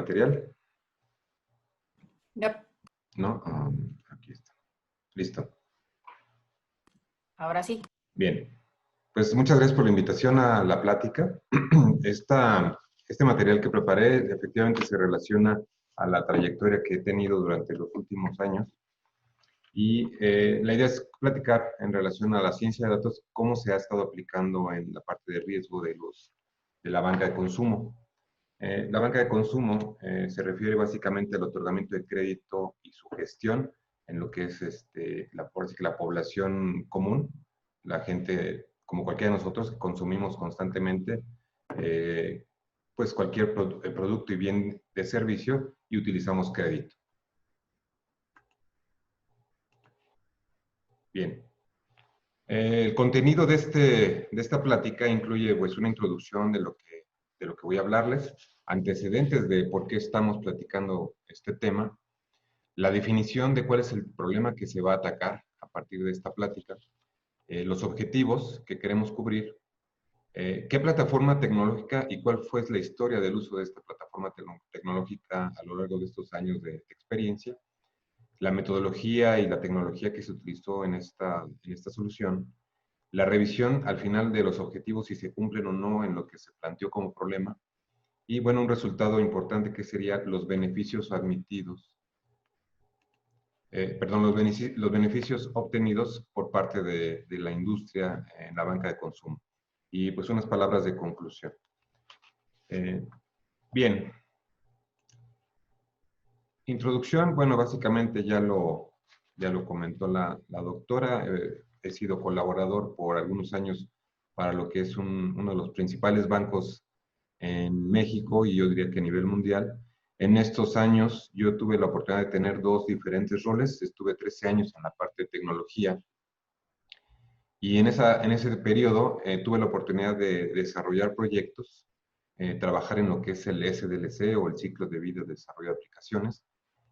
material? Yep. ¿No? Aquí está. Listo. Ahora sí. Bien. Pues muchas gracias por la invitación a la plática. Este material que preparé efectivamente se relaciona a la trayectoria que he tenido durante los últimos años. Y la idea es platicar en relación a la ciencia de datos, cómo se ha estado aplicando en la parte de riesgo de la banca de consumo. La banca de consumo se refiere básicamente al otorgamiento de crédito y su gestión en lo que es por así que la población común, la gente como cualquiera de nosotros que consumimos constantemente pues cualquier producto y bien de servicio y utilizamos crédito. Bien. El contenido de esta plática incluye pues, una introducción de lo que voy a hablarles, antecedentes de por qué estamos platicando este tema, la definición de cuál es el problema que se va a atacar a partir de esta plática, los objetivos que queremos cubrir, qué plataforma tecnológica y cuál fue la historia del uso de esta plataforma tecnológica a lo largo de estos años de experiencia, la metodología y la tecnología que se utilizó en esta solución, la revisión al final de los objetivos, si se cumplen o no en lo que se planteó como problema, y bueno, un resultado importante que sería los beneficios admitidos, los beneficios obtenidos por parte de la industria en la banca de consumo. Y pues unas palabras de conclusión. Bien. Introducción, bueno, básicamente ya lo comentó la doctora. He sido colaborador por algunos años para lo que es uno de los principales bancos en México y yo diría que a nivel mundial. En estos años yo tuve la oportunidad de tener dos diferentes roles. Estuve 13 años en la parte de tecnología y en ese periodo tuve la oportunidad de desarrollar proyectos, trabajar en lo que es el SDLC o el ciclo de vida de desarrollo de aplicaciones.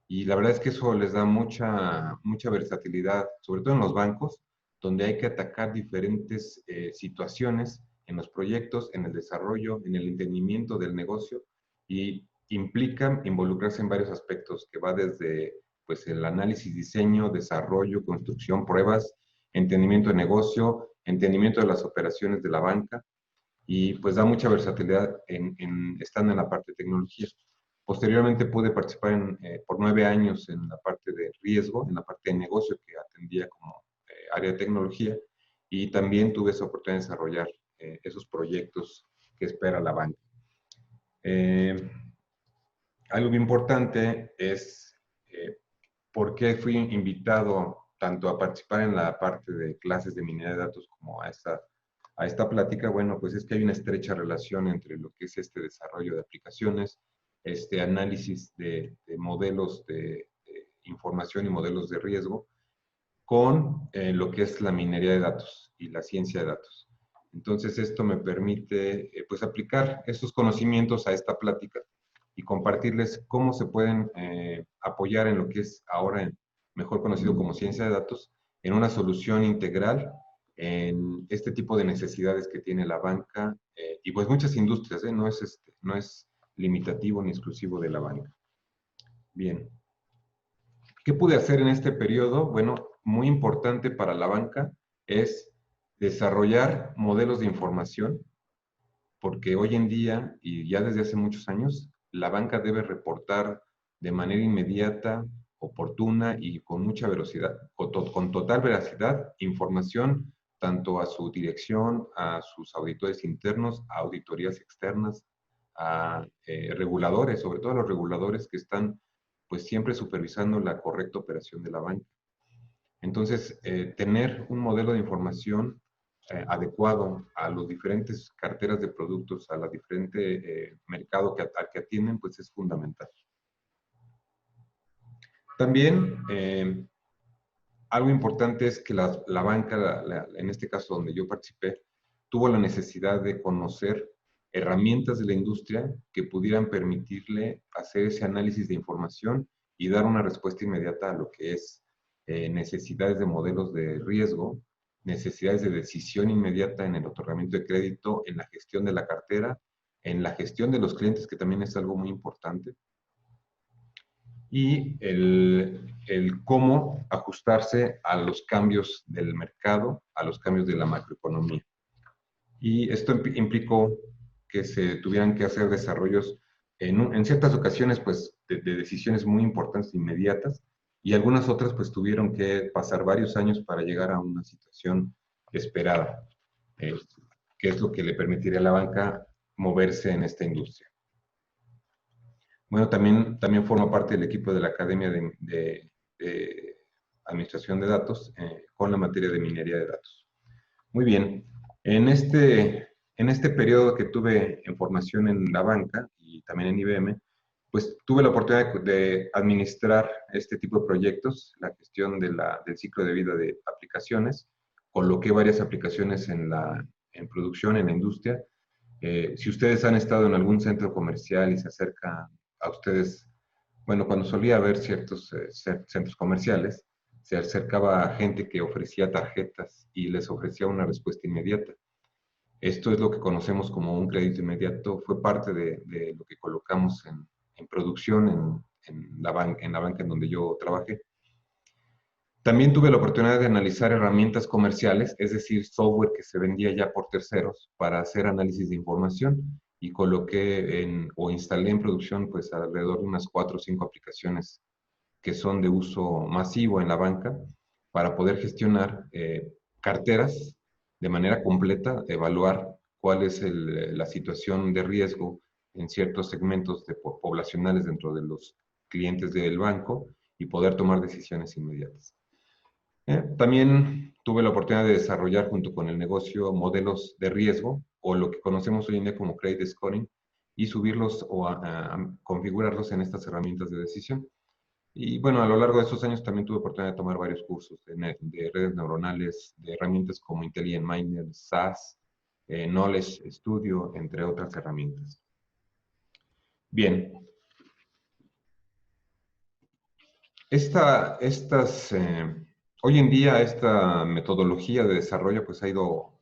Y la verdad es que eso les da mucha versatilidad, sobre todo en los bancos, donde hay que atacar diferentes situaciones en los proyectos, en el desarrollo, en el entendimiento del negocio y implica involucrarse en varios aspectos que va desde pues, el análisis, diseño, desarrollo, construcción, pruebas, entendimiento de negocio, entendimiento de las operaciones de la banca y pues da mucha versatilidad estando en la parte de tecnología. Posteriormente pude participar por 9 años en la parte de riesgo, en la parte de negocio que atendía como área de tecnología y también tuve esa oportunidad de desarrollar esos proyectos que espera la banca. Algo muy importante es por qué fui invitado tanto a participar en la parte de clases de minería de datos como a esta plática. Bueno, pues es que hay una estrecha relación entre lo que es este desarrollo de aplicaciones, este análisis de modelos de información y modelos de riesgo con lo que es la minería de datos y la ciencia de datos. Entonces, esto me permite pues aplicar esos conocimientos a esta plática y compartirles cómo se pueden apoyar en lo que es ahora mejor conocido como ciencia de datos, en una solución integral en este tipo de necesidades que tiene la banca y pues muchas industrias, no es limitativo ni exclusivo de la banca. Bien. ¿Qué pude hacer en este periodo? Bueno, muy importante para la banca es desarrollar modelos de información, porque hoy en día, y ya desde hace muchos años, la banca debe reportar de manera inmediata, oportuna y con mucha velocidad, con total veracidad, información tanto a su dirección, a sus auditores internos, a auditorías externas, a reguladores, sobre todo a los reguladores que están pues siempre supervisando la correcta operación de la banca. Entonces, tener un modelo de información adecuado a los diferentes carteras de productos, a la diferente mercado al que atienden, pues es fundamental. También, algo importante es que la banca, en este caso donde yo participé, tuvo la necesidad de conocer herramientas de la industria que pudieran permitirle hacer ese análisis de información y dar una respuesta inmediata a lo que es necesidades de modelos de riesgo, necesidades de decisión inmediata en el otorgamiento de crédito, en la gestión de la cartera, en la gestión de los clientes, que también es algo muy importante, y el cómo ajustarse a los cambios del mercado, a los cambios de la macroeconomía. Y esto implicó que se tuvieran que hacer desarrollos en ciertas ocasiones, pues, de decisiones muy importantes, inmediatas, y algunas otras, pues, tuvieron que pasar varios años para llegar a una situación esperada, eh, que es lo que le permitiría a la banca moverse en esta industria. Bueno, también forma parte del equipo de la Academia de Administración de Datos con la materia de minería de datos. Muy bien, en este periodo que tuve en formación en la banca y también en IBM, pues tuve la oportunidad de administrar este tipo de proyectos, la gestión del ciclo de vida de aplicaciones. Coloqué varias aplicaciones en producción, en la industria. Si ustedes han estado en algún centro comercial y se acerca a ustedes, bueno, cuando solía haber ciertos centros comerciales, se acercaba a gente que ofrecía tarjetas y les ofrecía una respuesta inmediata. Esto es lo que conocemos como un crédito inmediato. Fue parte de lo que colocamos en producción en la banca en donde yo trabajé. También tuve la oportunidad de analizar herramientas comerciales, es decir, software que se vendía ya por terceros para hacer análisis de información y coloqué o instalé en producción pues alrededor de unas 4 o 5 aplicaciones que son de uso masivo en la banca para poder gestionar carteras de manera completa, evaluar cuál es la situación de riesgo en ciertos segmentos poblacionales dentro de los clientes del banco y poder tomar decisiones inmediatas. También tuve la oportunidad de desarrollar junto con el negocio modelos de riesgo o lo que conocemos hoy en día como credit scoring y subirlos o a configurarlos en estas herramientas de decisión. Y bueno, a lo largo de esos años también tuve oportunidad de tomar varios cursos de redes neuronales, de herramientas como Intelligent Miner, SAS, Knowledge Studio, entre otras herramientas. Bien. Hoy en día esta metodología de desarrollo pues ha ido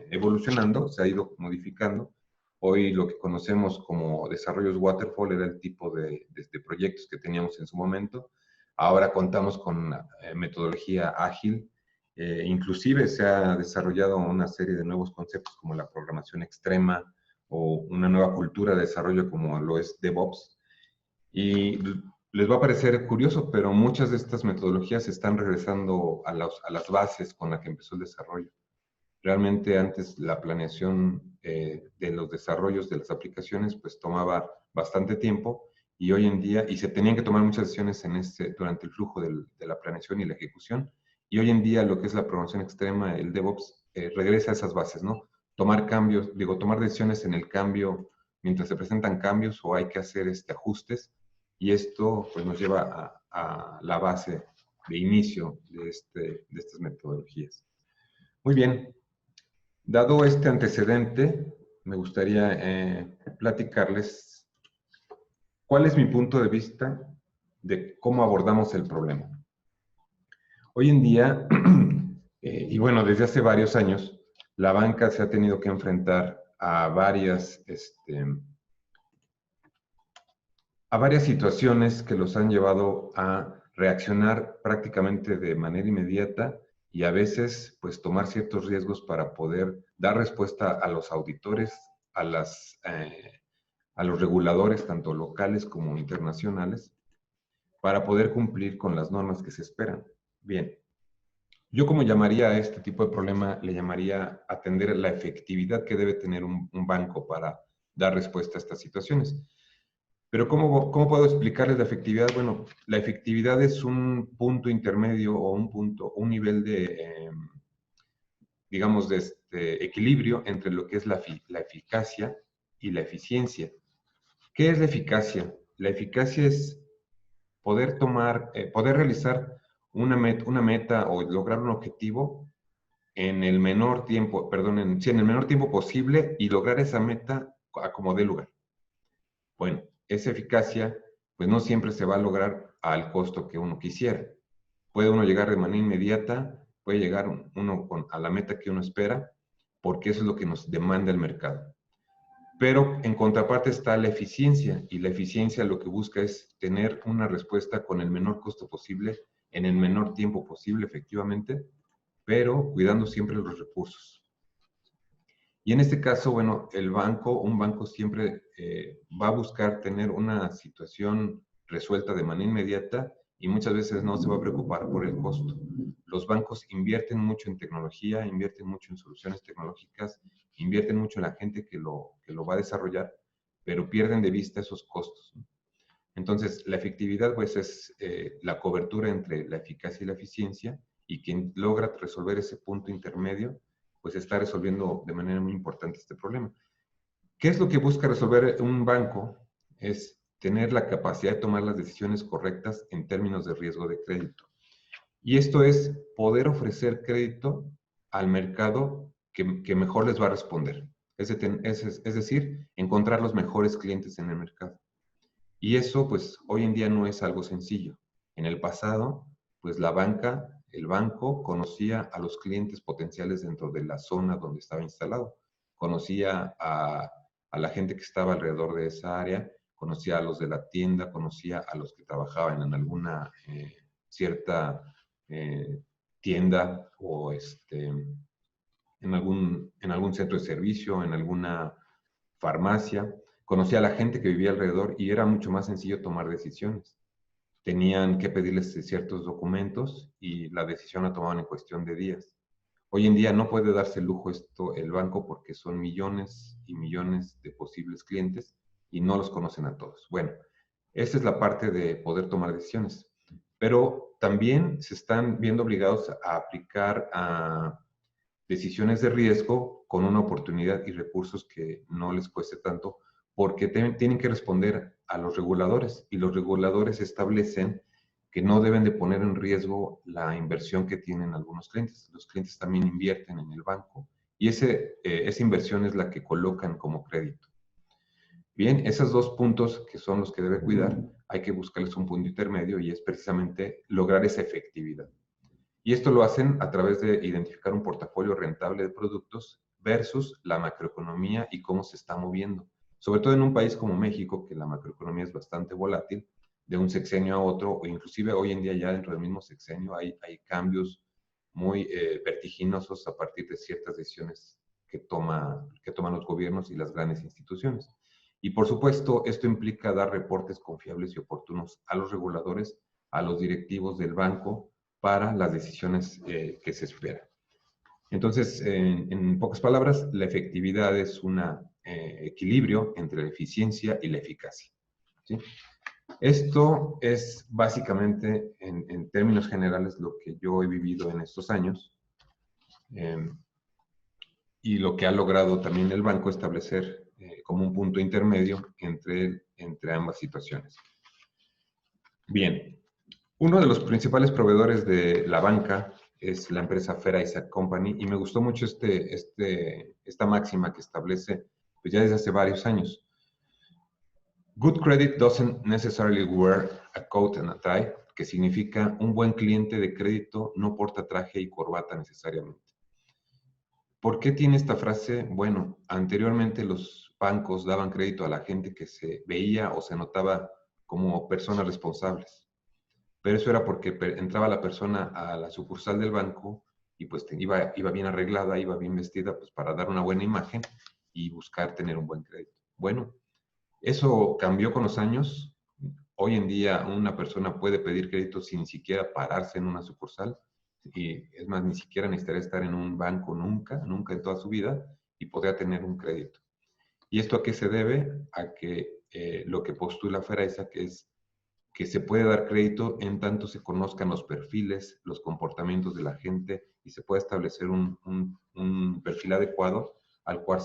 evolucionando, se ha ido modificando. Hoy lo que conocemos como desarrollos waterfall era el tipo de proyectos que teníamos en su momento. Ahora contamos con metodología ágil. Inclusive se ha desarrollado una serie de nuevos conceptos como la programación extrema o una nueva cultura de desarrollo como lo es DevOps. Y les va a parecer curioso, pero muchas de estas metodologías están regresando a las bases con las que empezó el desarrollo. Realmente antes la planeación de los desarrollos de las aplicaciones pues tomaba bastante tiempo y hoy en día, y se tenían que tomar muchas decisiones durante el flujo de la planeación y la ejecución, y hoy en día lo que es la programación extrema, el DevOps, regresa a esas bases, ¿no? Tomar cambios, tomar decisiones en el cambio mientras se presentan cambios o hay que hacer ajustes, y esto pues nos lleva a la base de inicio de estas metodologías. Muy bien, dado este antecedente, me gustaría platicarles cuál es mi punto de vista de cómo abordamos el problema. Hoy en día, y bueno, desde hace varios años, la banca se ha tenido que enfrentar a varias situaciones que los han llevado a reaccionar prácticamente de manera inmediata y a veces pues tomar ciertos riesgos para poder dar respuesta a los auditores, a los reguladores, tanto locales como internacionales, para poder cumplir con las normas que se esperan. Bien, yo como llamaría a este tipo de problema, le llamaría atender la efectividad que debe tener un banco para dar respuesta a estas situaciones. Pero ¿cómo puedo explicarles la efectividad? Bueno, la efectividad es un punto intermedio o un nivel de, digamos, de equilibrio entre lo que es la eficacia y la eficiencia. ¿Qué es la eficacia? La eficacia es poder realizar una meta o lograr un objetivo en el menor tiempo, en el menor tiempo posible y lograr esa meta a como dé lugar. Bueno, esa eficacia pues no siempre se va a lograr al costo que uno quisiera. Puede uno llegar de manera inmediata, puede llegar uno a la meta que uno espera, porque eso es lo que nos demanda el mercado. Pero en contraparte está la eficiencia, y la eficiencia lo que busca es tener una respuesta con el menor costo posible, en el menor tiempo posible, efectivamente, pero cuidando siempre los recursos. Y en este caso, bueno, un banco siempre va a buscar tener una situación resuelta de manera inmediata y muchas veces no se va a preocupar por el costo. Los bancos invierten mucho en tecnología, invierten mucho en soluciones tecnológicas, invierten mucho en la gente que lo va a desarrollar, pero pierden de vista esos costos. Entonces, la efectividad, pues, es la cobertura entre la eficacia y la eficiencia, y quien logra resolver ese punto intermedio, pues está resolviendo de manera muy importante este problema. ¿Qué es lo que busca resolver un banco? Es tener la capacidad de tomar las decisiones correctas en términos de riesgo de crédito. Y esto es poder ofrecer crédito al mercado que mejor les va a responder. Es decir, encontrar los mejores clientes en el mercado. Y eso, pues, hoy en día no es algo sencillo. En el pasado, pues, el banco conocía a los clientes potenciales dentro de la zona donde estaba instalado. Conocía a la gente que estaba alrededor de esa área, conocía a los de la tienda, conocía a los que trabajaban en alguna cierta tienda o en algún centro de servicio, en alguna farmacia. Conocía a la gente que vivía alrededor y era mucho más sencillo tomar decisiones. Tenían que pedirles ciertos documentos y la decisión la tomaban en cuestión de días. Hoy en día no puede darse el lujo esto el banco porque son millones y millones de posibles clientes y no los conocen a todos. Bueno, esa es la parte de poder tomar decisiones. Pero también se están viendo obligados a aplicar a decisiones de riesgo con una oportunidad y recursos que no les cueste tanto, porque tienen que responder a los reguladores, y los reguladores establecen que no deben de poner en riesgo la inversión que tienen algunos clientes. Los clientes también invierten en el banco y esa inversión es la que colocan como crédito. Bien, esos dos puntos que son los que debe cuidar, hay que buscarles un punto intermedio y es precisamente lograr esa efectividad. Y esto lo hacen a través de identificar un portafolio rentable de productos versus la macroeconomía y cómo se está moviendo. Sobre todo en un país como México, que la macroeconomía es bastante volátil, de un sexenio a otro, o inclusive hoy en día ya dentro del mismo sexenio hay cambios muy vertiginosos a partir de ciertas decisiones que toman los gobiernos y las grandes instituciones. Y por supuesto, esto implica dar reportes confiables y oportunos a los reguladores, a los directivos del banco, para las decisiones que se esperan. Entonces, en pocas palabras, la efectividad es un equilibrio entre la eficiencia y la eficacia, ¿sí? Esto es básicamente, en términos generales, lo que yo he vivido en estos años y lo que ha logrado también el banco establecer como un punto intermedio entre ambas situaciones. Bien. Uno de los principales proveedores de la banca es la empresa Fair Isaac Company, y me gustó mucho esta máxima que establece pues ya desde hace varios años. Good credit doesn't necessarily wear a coat and a tie, que significa un buen cliente de crédito no porta traje y corbata necesariamente. ¿Por qué tiene esta frase? Bueno, anteriormente los bancos daban crédito a la gente que se veía o se notaba como personas responsables. Pero eso era porque entraba la persona a la sucursal del banco y pues iba bien arreglada, iba bien vestida, pues para dar una buena imagen y buscar tener un buen crédito. Bueno, eso cambió con los años. Hoy en día una persona puede pedir crédito sin siquiera pararse en una sucursal, y es más, ni siquiera necesitaría estar en un banco nunca en toda su vida, y podría tener un crédito. ¿Y esto a qué se debe? A que lo que postula Feraiza, que es que se puede dar crédito en tanto se conozcan los perfiles, los comportamientos de la gente, y se puede establecer un perfil adecuado al cual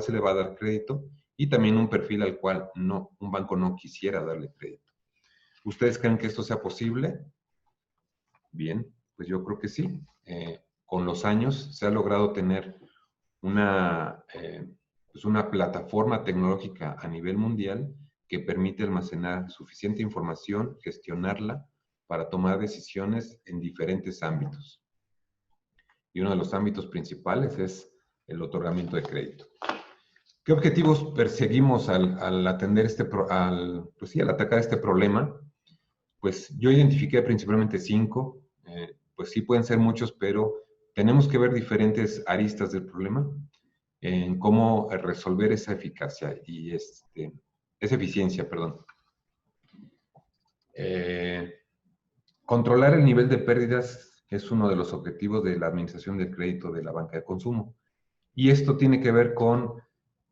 se le va a dar crédito, y también un perfil al cual un banco no quisiera darle crédito. ¿Ustedes creen que esto sea posible? Bien, pues yo creo que sí. Con los años se ha logrado tener pues una plataforma tecnológica a nivel mundial que permite almacenar suficiente información, gestionarla para tomar decisiones en diferentes ámbitos. Y uno de los ámbitos principales es el otorgamiento de crédito. ¿Qué objetivos perseguimos al atender pues sí, al atacar este problema? Pues yo identifiqué principalmente 5. Pues sí pueden ser muchos, pero tenemos que ver diferentes aristas del problema en cómo resolver esa eficacia y esa eficiencia, perdón. Eh, Controlar el nivel de pérdidas es uno de los objetivos de la administración del crédito de la banca de consumo. Y esto tiene que ver con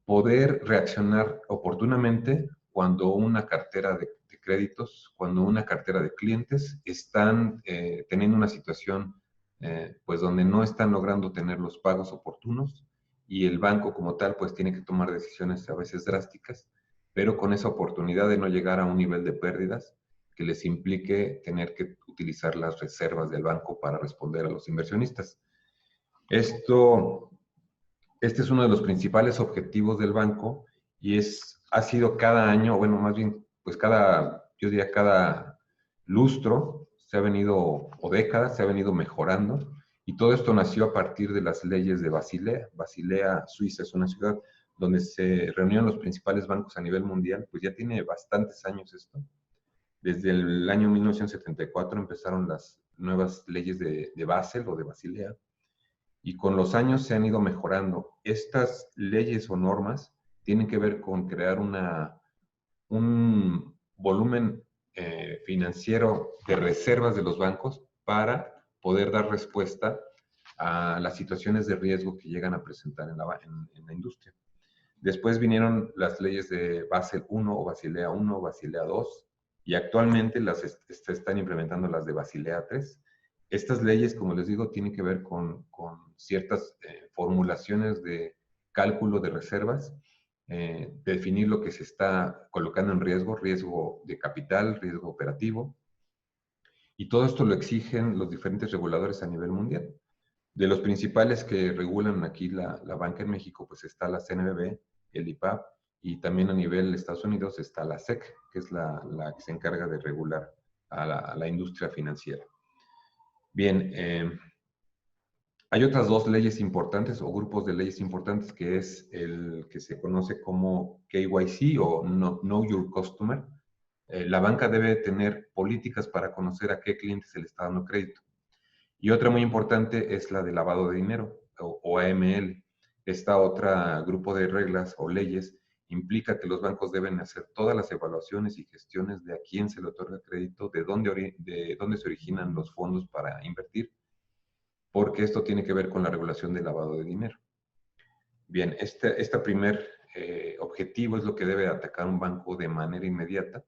poder reaccionar oportunamente cuando una cartera de créditos, cuando una cartera de clientes están teniendo una situación pues donde no están logrando tener los pagos oportunos y el banco como tal pues tiene que tomar decisiones a veces drásticas, pero con esa oportunidad de no llegar a un nivel de pérdidas que les implique tener que utilizar las reservas del banco para responder a los inversionistas. Esto Este es uno de los principales objetivos del banco y ha sido cada año, bueno, más bien, pues yo diría cada lustro se ha venido, o décadas, se ha venido mejorando. Y todo esto nació a partir de las leyes de Basilea. Basilea, Suiza, es una ciudad donde se reunieron los principales bancos a nivel mundial, pues ya tiene bastantes años esto. Desde el año 1974 empezaron las nuevas leyes de Basel o de Basilea, y con los años se han ido mejorando. Estas leyes o normas tienen que ver con crear un volumen financiero de reservas de los bancos para poder dar respuesta a las situaciones de riesgo que llegan a presentar en la industria. Después vinieron las leyes de Basel I o Basilea I, Basilea II, y actualmente se están implementando las de Basilea III. Estas leyes, como les digo, tienen que ver con ciertas formulaciones de cálculo de reservas, definir lo que se está colocando en riesgo, riesgo de capital, riesgo operativo, y todo esto lo exigen los diferentes reguladores a nivel mundial. De los principales que regulan aquí la banca en México, pues está la CNBV, el IPAP, y también a nivel de Estados Unidos está la SEC, que es la que se encarga de regular a la industria financiera. Bien, hay otras dos leyes importantes o grupos de leyes importantes, que es el que se conoce como KYC o Know Your Customer. La banca debe tener políticas para conocer a qué cliente se le está dando crédito. Y otra muy importante es la de lavado de dinero, o AML. Esta otra grupo de reglas o leyes implica que los bancos deben hacer todas las evaluaciones y gestiones de a quién se le otorga crédito, de dónde se originan los fondos para invertir, porque esto tiene que ver con la regulación del lavado de dinero. Bien, este primer objetivo es lo que debe atacar un banco de manera inmediata,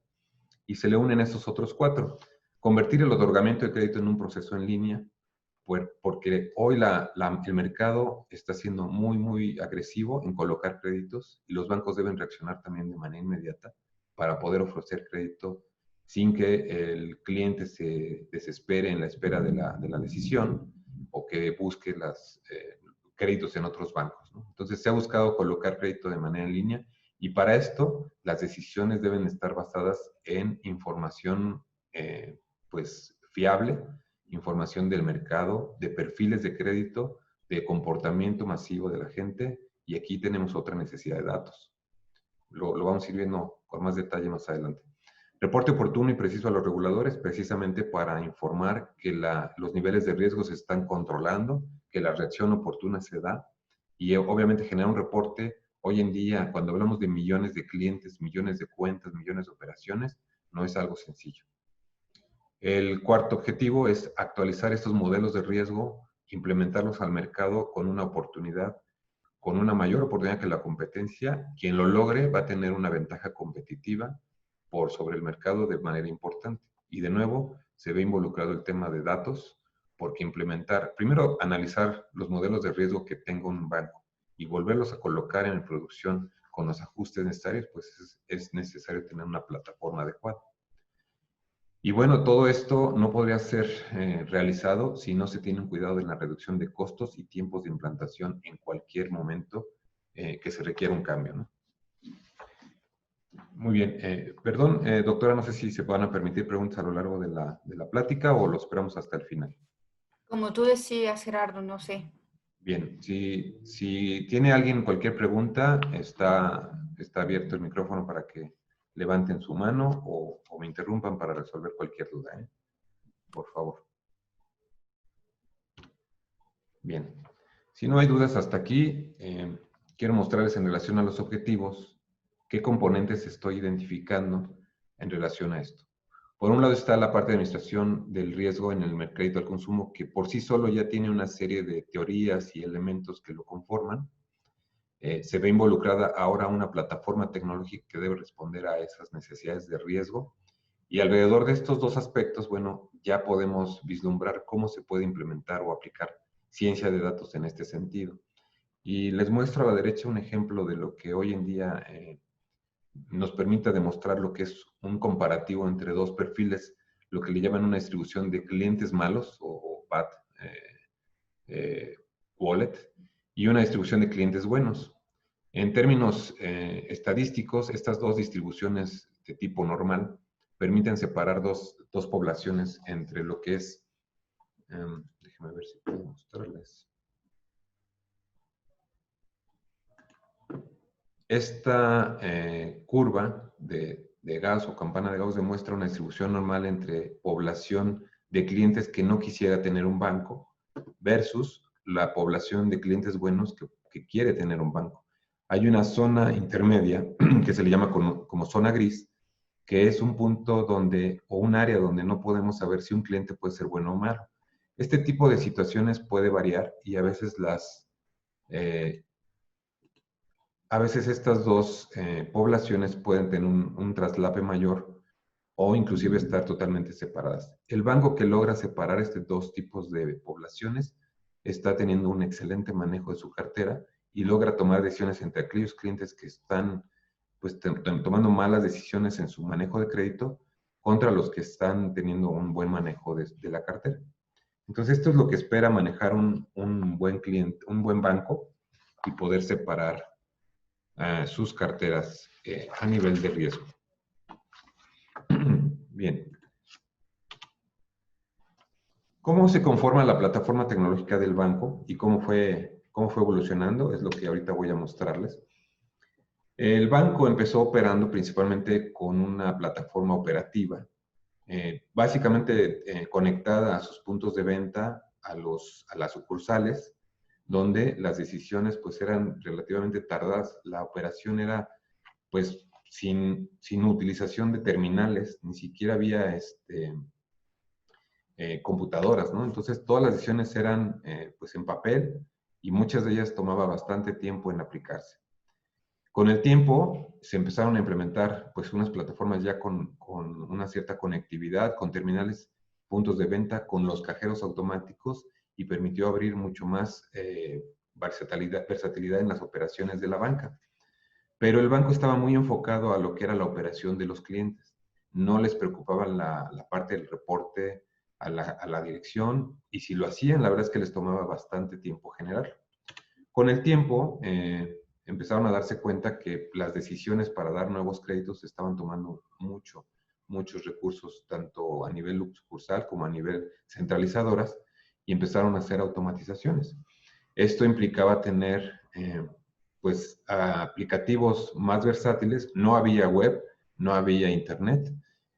y se le unen estos otros 4. Convertir el otorgamiento de crédito en un proceso en línea, porque hoy el mercado está siendo muy, muy agresivo en colocar créditos y los bancos deben reaccionar también de manera inmediata para poder ofrecer crédito sin que el cliente se desespere en la espera de la decisión o que busque los créditos en otros bancos, ¿no? Entonces se ha buscado colocar crédito de manera en línea, y para esto las decisiones deben estar basadas en información pues fiable, información del mercado, de perfiles de crédito, de comportamiento masivo de la gente, y aquí tenemos otra necesidad de datos. Lo vamos a ir viendo con más detalle más adelante. Reporte oportuno y preciso a los reguladores, precisamente para informar que los niveles de riesgo se están controlando, que la reacción oportuna se da, y obviamente generar un reporte. Hoy en día, cuando hablamos de millones de clientes, millones de cuentas, millones de operaciones, no es algo sencillo. El cuarto objetivo es actualizar estos modelos de riesgo, implementarlos al mercado con una mayor oportunidad que la competencia. Quien lo logre va a tener una ventaja competitiva por sobre el mercado de manera importante. Y de nuevo, se ve involucrado el tema de datos, porque primero analizar los modelos de riesgo que tenga un banco y volverlos a colocar en producción con los ajustes necesarios, pues es necesario tener una plataforma adecuada. Y bueno, todo esto no podría ser realizado si no se tiene un cuidado en la reducción de costos y tiempos de implantación en cualquier momento que se requiera un cambio, ¿no? Muy bien. Perdón, doctora, no sé si se van a permitir preguntas a lo largo de la plática o lo esperamos hasta el final. Como tú decías, Gerardo, no sé. Bien, si tiene alguien cualquier pregunta, está abierto el micrófono para que levanten su mano o me interrumpan para resolver cualquier duda, ¿eh? Por favor. Bien, si no hay dudas hasta aquí, quiero mostrarles en relación a los objetivos qué componentes estoy identificando en relación a esto. Por un lado está la parte de administración del riesgo en el crédito al consumo, que por sí solo ya tiene una serie de teorías y elementos que lo conforman. Se ve involucrada ahora una plataforma tecnológica que debe responder a esas necesidades de riesgo. Y alrededor de estos dos aspectos, bueno, ya podemos vislumbrar cómo se puede implementar o aplicar ciencia de datos en este sentido. Y les muestro a la derecha un ejemplo de lo que hoy en día nos permite demostrar lo que es un comparativo entre dos perfiles, lo que le llaman una distribución de clientes malos o bad wallet, y una distribución de clientes buenos. En términos estadísticos, estas dos distribuciones de tipo normal permiten separar dos poblaciones entre lo que es, déjenme ver si puedo mostrarles. Esta curva de Gauss o campana de Gauss demuestra una distribución normal entre población de clientes que no quisiera tener un banco versus la población de clientes buenos que quiere tener un banco. Hay una zona intermedia que se le llama como zona gris, que es un punto donde, o un área donde no podemos saber si un cliente puede ser bueno o malo. Este tipo de situaciones puede variar y a veces estas dos poblaciones pueden tener un traslape mayor o inclusive estar totalmente separadas. El banco que logra separar estos dos tipos de poblaciones está teniendo un excelente manejo de su cartera y logra tomar decisiones entre aquellos clientes que están pues, tomando malas decisiones en su manejo de crédito contra los que están teniendo un buen manejo de la cartera. Entonces, esto es lo que espera manejar un buen cliente, un buen banco y poder separar sus carteras a nivel de riesgo. Bien. ¿Cómo se conforma la plataforma tecnológica del banco y cómo fue evolucionando? Es lo que ahorita voy a mostrarles. El banco empezó operando principalmente con una plataforma operativa, básicamente conectada a sus puntos de venta, a las sucursales, donde las decisiones pues eran relativamente tardadas. La operación era pues sin utilización de terminales, ni siquiera había computadoras, ¿no? Entonces todas las decisiones eran pues en papel y muchas de ellas tomaba bastante tiempo en aplicarse. Con el tiempo se empezaron a implementar pues unas plataformas ya con una cierta conectividad, con terminales, puntos de venta, con los cajeros automáticos y permitió abrir mucho más versatilidad en las operaciones de la banca. Pero el banco estaba muy enfocado a lo que era la operación de los clientes. No les preocupaba la parte del reporte a la dirección y si lo hacían, la verdad es que les tomaba bastante tiempo generarlo. Con el tiempo, empezaron a darse cuenta que las decisiones para dar nuevos créditos estaban tomando muchos recursos, tanto a nivel sucursal como a nivel centralizadoras, y empezaron a hacer automatizaciones. Esto implicaba tener pues aplicativos más versátiles. No había web, no había internet.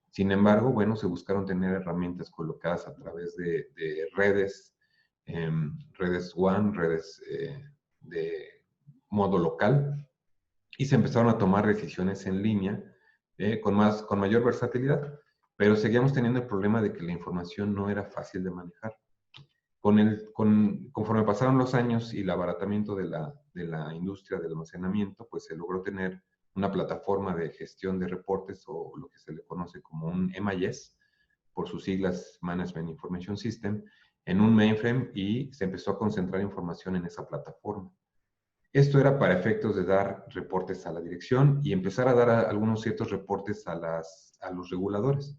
Sin embargo, bueno, se buscaron tener herramientas colocadas a través de redes, redes WAN, redes de modo local, y se empezaron a tomar decisiones en línea con mayor versatilidad, pero seguíamos teniendo el problema de que la información no era fácil de manejar. Conforme pasaron los años y el abaratamiento de la industria del almacenamiento, pues se logró tener una plataforma de gestión de reportes o lo que se le conoce como un MIS, por sus siglas Management Information System, en un mainframe y se empezó a concentrar información en esa plataforma. Esto era para efectos de dar reportes a la dirección y empezar a dar algunos ciertos reportes a los reguladores.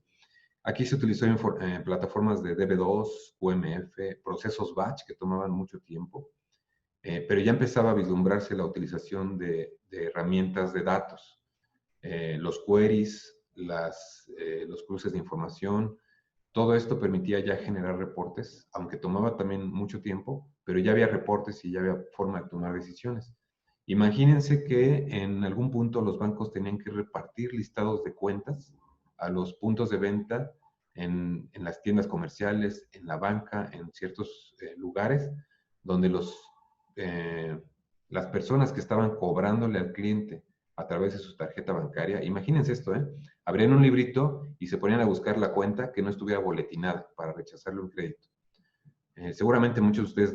Aquí se utilizó plataformas de DB2, UMF, procesos batch que tomaban mucho tiempo, pero ya empezaba a vislumbrarse la utilización de herramientas de datos, los queries, los cruces de información, Todo esto permitía ya generar reportes, aunque tomaba también mucho tiempo, pero ya había reportes y ya había forma de tomar decisiones. Imagínense que en algún punto los bancos tenían que repartir listados de cuentas a los puntos de venta en las tiendas comerciales, en la banca, en ciertos lugares donde eh, las personas que estaban cobrándole al cliente a través de su tarjeta bancaria, imagínense esto, abrían un librito y se ponían a buscar la cuenta que no estuviera boletinada para rechazarle un crédito. Seguramente muchos de ustedes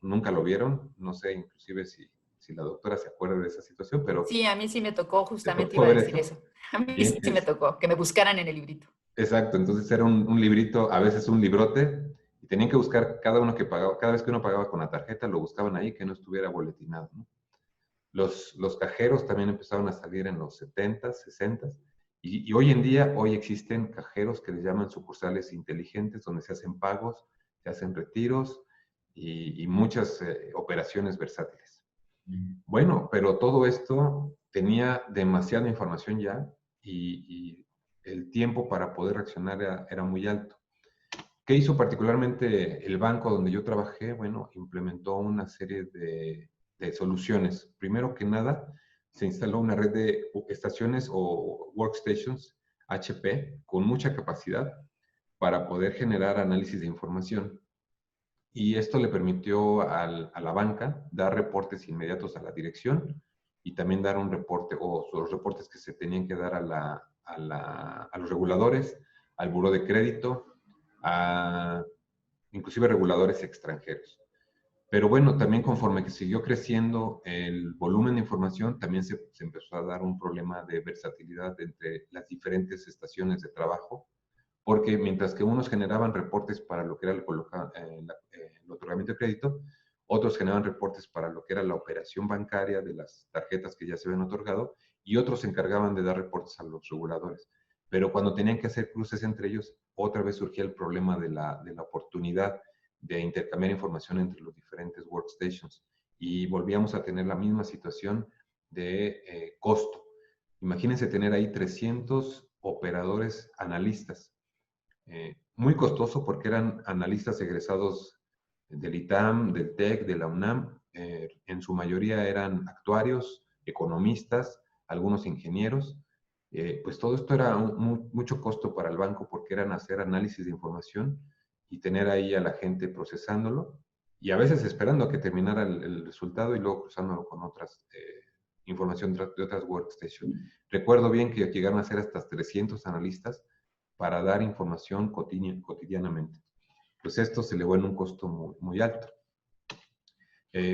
nunca lo vieron, no sé inclusive si la doctora se acuerda de esa situación, pero Sí, a mí sí me tocó, ¿te justamente tocó iba a ver decir eso? eso. A mí Bien, sí me tocó, que me buscaran en el librito. exacto, entonces era un librito, a veces un librote, y tenían que buscar cada uno que pagaba, cada vez que uno pagaba con la tarjeta, lo buscaban ahí que no estuviera boletinado, ¿no? Los cajeros también empezaron a salir en los 70s, 60s, y hoy en día, hoy existen cajeros que les llaman sucursales inteligentes, donde se hacen pagos, se hacen retiros y muchas operaciones versátiles. Bueno, pero todo esto tenía demasiada información ya y el tiempo para poder reaccionar era muy alto. ¿Qué hizo particularmente el banco donde yo trabajé? Bueno, implementó una serie de soluciones. Primero que nada, se instaló una red de estaciones o workstations HP con mucha capacidad para poder generar análisis de información. Y esto le permitió a la banca dar reportes inmediatos a la dirección y también dar un reporte o los reportes que se tenían que dar a los reguladores, al buró de crédito, a inclusive reguladores extranjeros. Pero bueno, también conforme que siguió creciendo el volumen de información, también se empezó a dar un problema de versatilidad entre las diferentes estaciones de trabajo, porque mientras que unos generaban reportes para lo que era el otorgamiento de crédito, otros generaban reportes para lo que era la operación bancaria de las tarjetas que ya se habían otorgado, y otros se encargaban de dar reportes a los reguladores. Pero cuando tenían que hacer cruces entre ellos, otra vez surgía el problema de la oportunidad de intercambiar información entre los diferentes workstations y volvíamos a tener la misma situación de costo. Imagínense tener ahí 300 operadores analistas. Muy costoso porque eran analistas egresados del ITAM, del TEC, de la UNAM. En su mayoría eran actuarios, economistas, algunos ingenieros. Pues todo esto era mucho costo para el banco porque eran hacer análisis de información y tener ahí a la gente procesándolo y a veces esperando a que terminara el resultado y luego cruzándolo con otras información de otras workstations. Recuerdo bien que llegaron a ser hasta 300 analistas para dar información cotidianamente. Pues esto se elevó en un costo muy alto.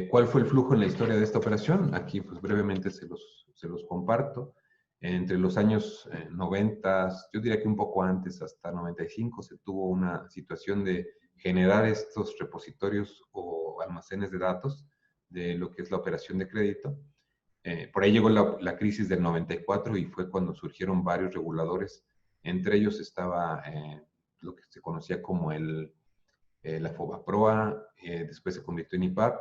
¿Cuál fue el flujo en la historia de esta operación? Aquí pues brevemente se los comparto. Entre los años 90, yo diría que un poco antes, hasta 95, se tuvo una situación de generar estos repositorios o almacenes de datos de lo que es la operación de crédito. Por ahí llegó la crisis del 94 y fue cuando surgieron varios reguladores. Entre ellos estaba lo que se conocía como la FOBAPROA, después se convirtió en IPAP.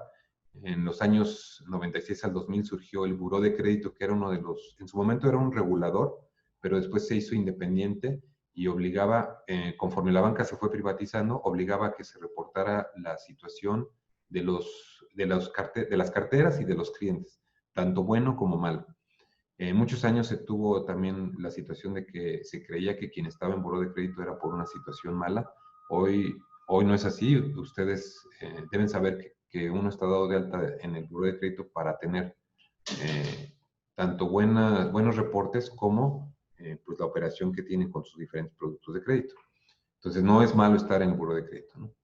En los años 96 al 2000 surgió el Buró de Crédito, que era uno de los, en su momento era un regulador, pero después se hizo independiente y obligaba, conforme la banca se fue privatizando, obligaba a que se reportara la situación de las carteras y de los clientes, tanto bueno como malo. Muchos años se tuvo también la situación de que se creía que quien estaba en buró de crédito era por una situación mala. Hoy no es así. Ustedes deben saber que uno está dado de alta en el buró de crédito para tener eh, tanto buenos reportes como pues la operación que tiene con sus diferentes productos de crédito. Entonces no es malo estar en el buró de crédito, ¿no?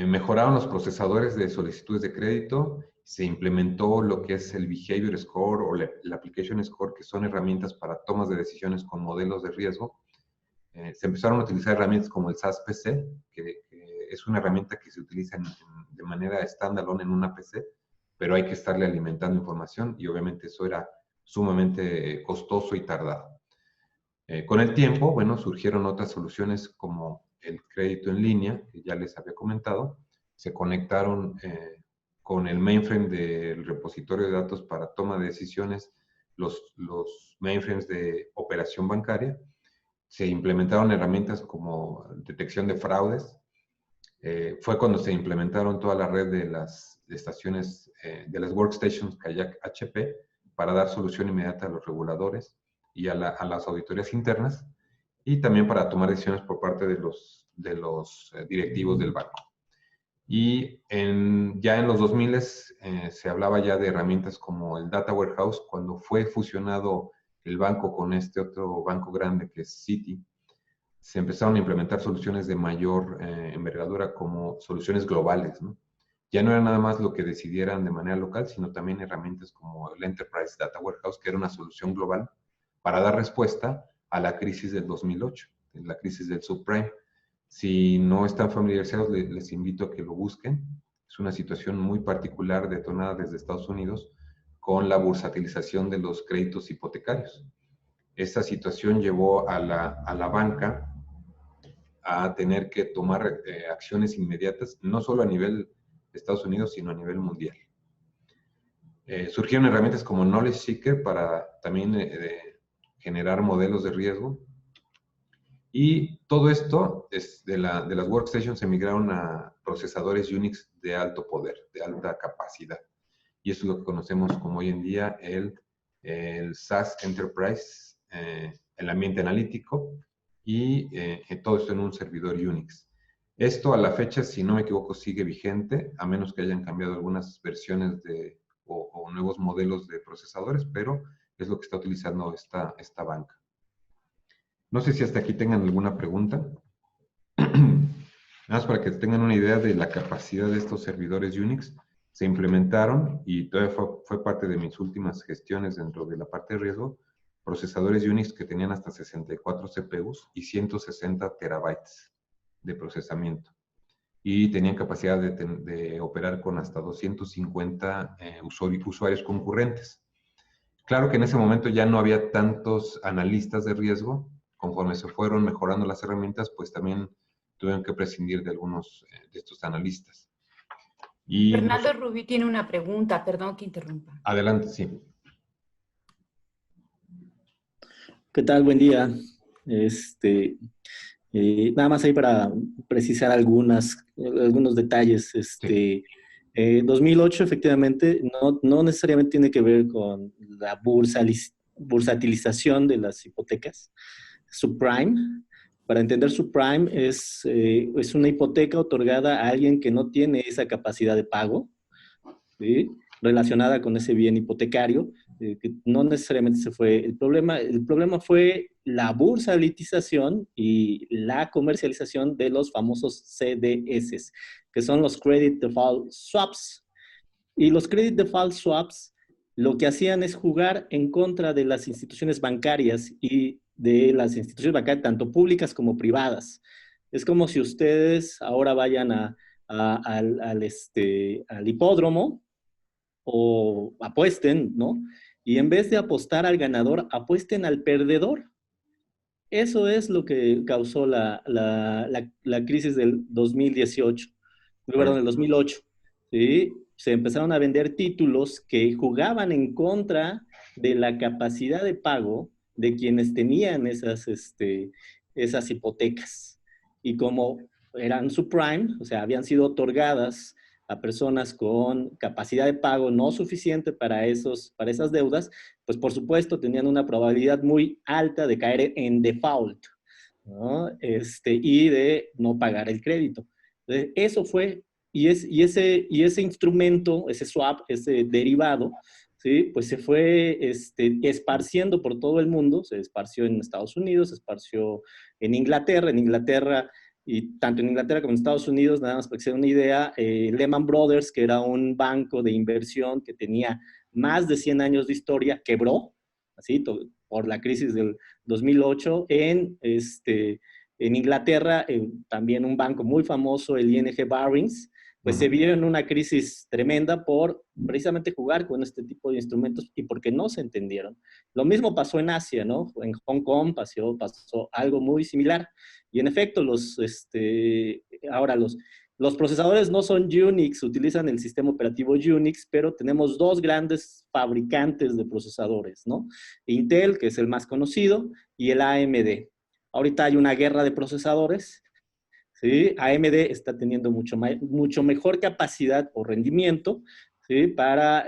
Mejoraron los procesadores de solicitudes de crédito, se implementó lo que es el Behavior Score o la Application Score, que son herramientas para tomas de decisiones con modelos de riesgo. Se empezaron a utilizar herramientas como el SAS-PC, que es una herramienta que se utiliza de manera standalone en una PC, pero hay que estarle alimentando información y obviamente eso era sumamente costoso y tardado. Con el tiempo, bueno, surgieron otras soluciones como el crédito en línea, que ya les había comentado, se conectaron con el mainframe del repositorio de datos para toma de decisiones, los mainframes de operación bancaria, se implementaron herramientas como detección de fraudes. Fue cuando se implementaron toda la red de las estaciones, de las workstations Kayak HP, para dar solución inmediata a los reguladores y a las auditorías internas, y también para tomar decisiones por parte de los directivos del banco. Y ya en los 2000 se hablaba ya de herramientas como el Data Warehouse, cuando fue fusionado el banco con este otro banco grande que es Citi. Se empezaron a implementar soluciones de mayor envergadura como soluciones globales, ¿no? Ya no era nada más lo que decidieran de manera local, sino también herramientas como el Enterprise Data Warehouse, que era una solución global para dar respuesta a la crisis del 2008, la crisis del subprime. Si no están familiarizados, les invito a que lo busquen. Es una situación muy particular detonada desde Estados Unidos con la bursatilización de los créditos hipotecarios. Esta situación llevó a la banca a tener que tomar acciones inmediatas, no solo a nivel de Estados Unidos, sino a nivel mundial. Surgieron herramientas como Knowledge Seeker para también generar modelos de riesgo. Y todo esto de las workstations se migraron a procesadores Unix de alto poder, de alta capacidad. Y eso es lo que conocemos como hoy en día el SAS Enterprise, el ambiente analítico, y todo esto en un servidor Unix. Esto a la fecha, si no me equivoco, sigue vigente, a menos que hayan cambiado algunas versiones o nuevos modelos de procesadores, pero es lo que está utilizando esta banca. No sé si hasta aquí tengan alguna pregunta. Nada más para que tengan una idea de la capacidad de estos servidores Unix. Se implementaron, y todavía fue parte de mis últimas gestiones dentro de la parte de riesgo, procesadores Unix que tenían hasta 64 CPUs y 160 terabytes de procesamiento. Y tenían capacidad de operar con hasta 250 usuarios concurrentes. Claro que en ese momento ya no había tantos analistas de riesgo. Conforme se fueron mejorando las herramientas, pues también tuvieron que prescindir de algunos de estos analistas. Y Fernando Rubí tiene una pregunta, perdón que interrumpa. Adelante, sí. ¿Qué tal? Buen día. Nada más ahí para precisar algunos detalles. Sí. 2008 efectivamente no necesariamente tiene que ver con la bursatilización de las hipotecas. Subprime, para entender subprime, es una hipoteca otorgada a alguien que no tiene esa capacidad de pago, ¿sí?, relacionada con ese bien hipotecario, que no necesariamente se fue el problema. El problema fue la bursalización y la comercialización de los famosos CDS, que son los Credit Default Swaps. Y los Credit Default Swaps lo que hacían es jugar en contra de las instituciones bancarias y de las instituciones bancarias, tanto públicas como privadas. Es como si ustedes ahora vayan al hipódromo o apuesten, ¿no? Y en vez de apostar al ganador, apuesten al perdedor. Eso es lo que causó la crisis del 2018, perdón, del 2008. ¿Sí? Se empezaron a vender títulos que jugaban en contra de la capacidad de pago de quienes tenían esas hipotecas. Y como eran subprime, o sea, habían sido otorgadas a personas con capacidad de pago no suficiente para esas deudas, pues por supuesto tenían una probabilidad muy alta de caer en default, ¿no? Y de no pagar el crédito. Entonces, eso fue, y ese instrumento, ese swap, ese derivado, ¿sí?, pues se fue esparciendo por todo el mundo. Se esparció en Estados Unidos, se esparció en Inglaterra, y tanto en Inglaterra como en Estados Unidos, nada más para que se den una idea, Lehman Brothers, que era un banco de inversión que tenía más de 100 años de historia, quebró, así, por la crisis del 2008. En Inglaterra, también un banco muy famoso, el ING Barings, pues se vio en una crisis tremenda por precisamente jugar con este tipo de instrumentos y porque no se entendieron. Lo mismo pasó en Asia, ¿no? En Hong Kong pasó algo muy similar. Y en efecto, ahora los procesadores no son Unix, utilizan el sistema operativo Unix, pero tenemos dos grandes fabricantes de procesadores, ¿no? Intel, que es el más conocido, y el AMD. Ahorita hay una guerra de procesadores, ¿sí? AMD está teniendo mucho mejor capacidad o rendimiento, ¿sí? Para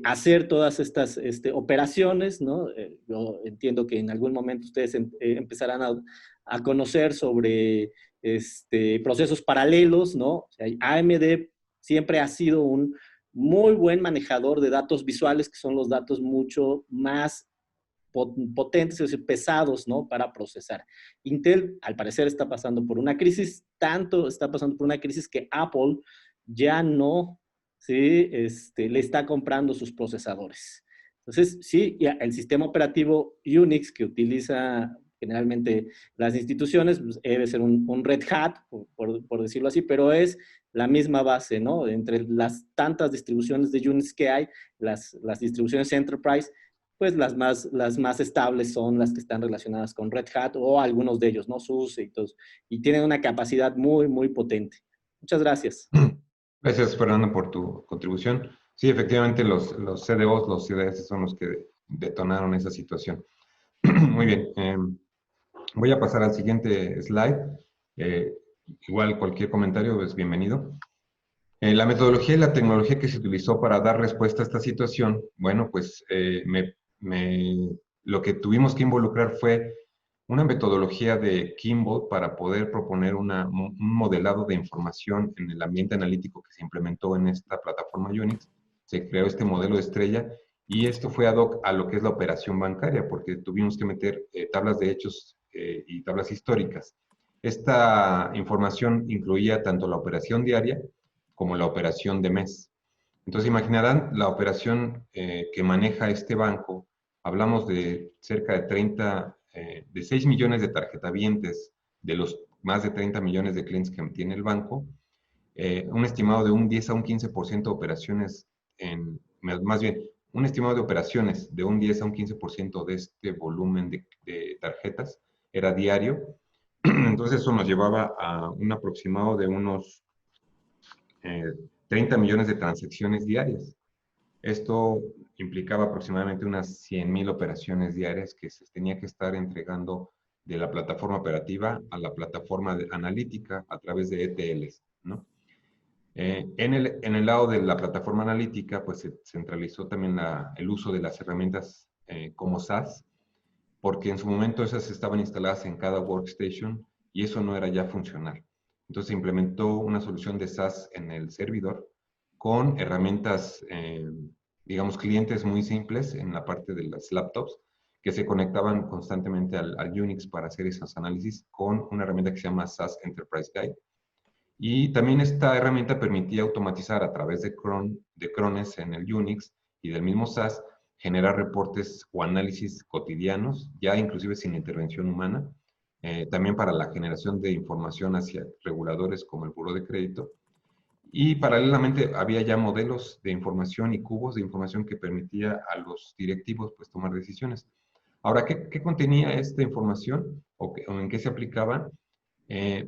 hacer todas estas operaciones, ¿no? Yo entiendo que en algún momento ustedes empezarán a conocer sobre procesos paralelos, ¿no? O sea, AMD siempre ha sido un muy buen manejador de datos visuales, que son los datos mucho más potentes, es decir, pesados, ¿no? Para procesar. Intel, al parecer, está pasando por una crisis, tanto está pasando por una crisis que Apple ya no, ¿sí? Le está comprando sus procesadores. Entonces, sí, el sistema operativo Unix que utiliza generalmente las instituciones, pues, debe ser un Red Hat, por decirlo así, pero es la misma base, ¿no? Entre las tantas distribuciones de Unix que hay, las distribuciones Enterprise, pues las más estables son las que están relacionadas con Red Hat o algunos de ellos, ¿no? SUSE y todos. Y tienen una capacidad muy, muy potente. Muchas gracias. Gracias, Fernando, por tu contribución. Sí, efectivamente, los CDOs, los CDS son los que detonaron esa situación. Muy bien. Voy a pasar al siguiente slide. Igual cualquier comentario es bienvenido. La metodología y la tecnología que se utilizó para dar respuesta a esta situación, bueno, pues lo que tuvimos que involucrar fue una metodología de Kimball para poder proponer un modelado de información en el ambiente analítico que se implementó en esta plataforma Unix. Se creó este modelo de estrella y esto fue ad hoc a lo que es la operación bancaria, porque tuvimos que meter tablas de hechos y tablas históricas. Esta información incluía tanto la operación diaria como la operación de mes. Entonces imaginarán la operación que maneja este banco. Hablamos de cerca de 6 millones de tarjetavientes de los más de 30 millones de clientes que tiene el banco. Un estimado de un 10 a un 15% de operaciones, más bien, un estimado de operaciones de un 10 a un 15% de este volumen de tarjetas era diario. Entonces eso nos llevaba a un aproximado de unos 30 millones de transacciones diarias. Esto implicaba aproximadamente unas 100,000 operaciones diarias que se tenía que estar entregando de la plataforma operativa a la plataforma analítica a través de ETLs, ¿no? En el lado de la plataforma analítica, pues se centralizó también el uso de las herramientas como SAS, porque en su momento esas estaban instaladas en cada workstation y eso no era ya funcional. Entonces se implementó una solución de SAS en el servidor con herramientas, digamos, clientes muy simples en la parte de las laptops que se conectaban constantemente al Unix para hacer esos análisis con una herramienta que se llama SAS Enterprise Guide. Y también esta herramienta permitía automatizar a través de crones en el Unix y del mismo SAS, generar reportes o análisis cotidianos, ya inclusive sin intervención humana, también para la generación de información hacia reguladores como el Buró de Crédito. Y paralelamente había ya modelos de información y cubos de información que permitía a los directivos pues, tomar decisiones. Ahora, ¿qué contenía esta información o en qué se aplicaba?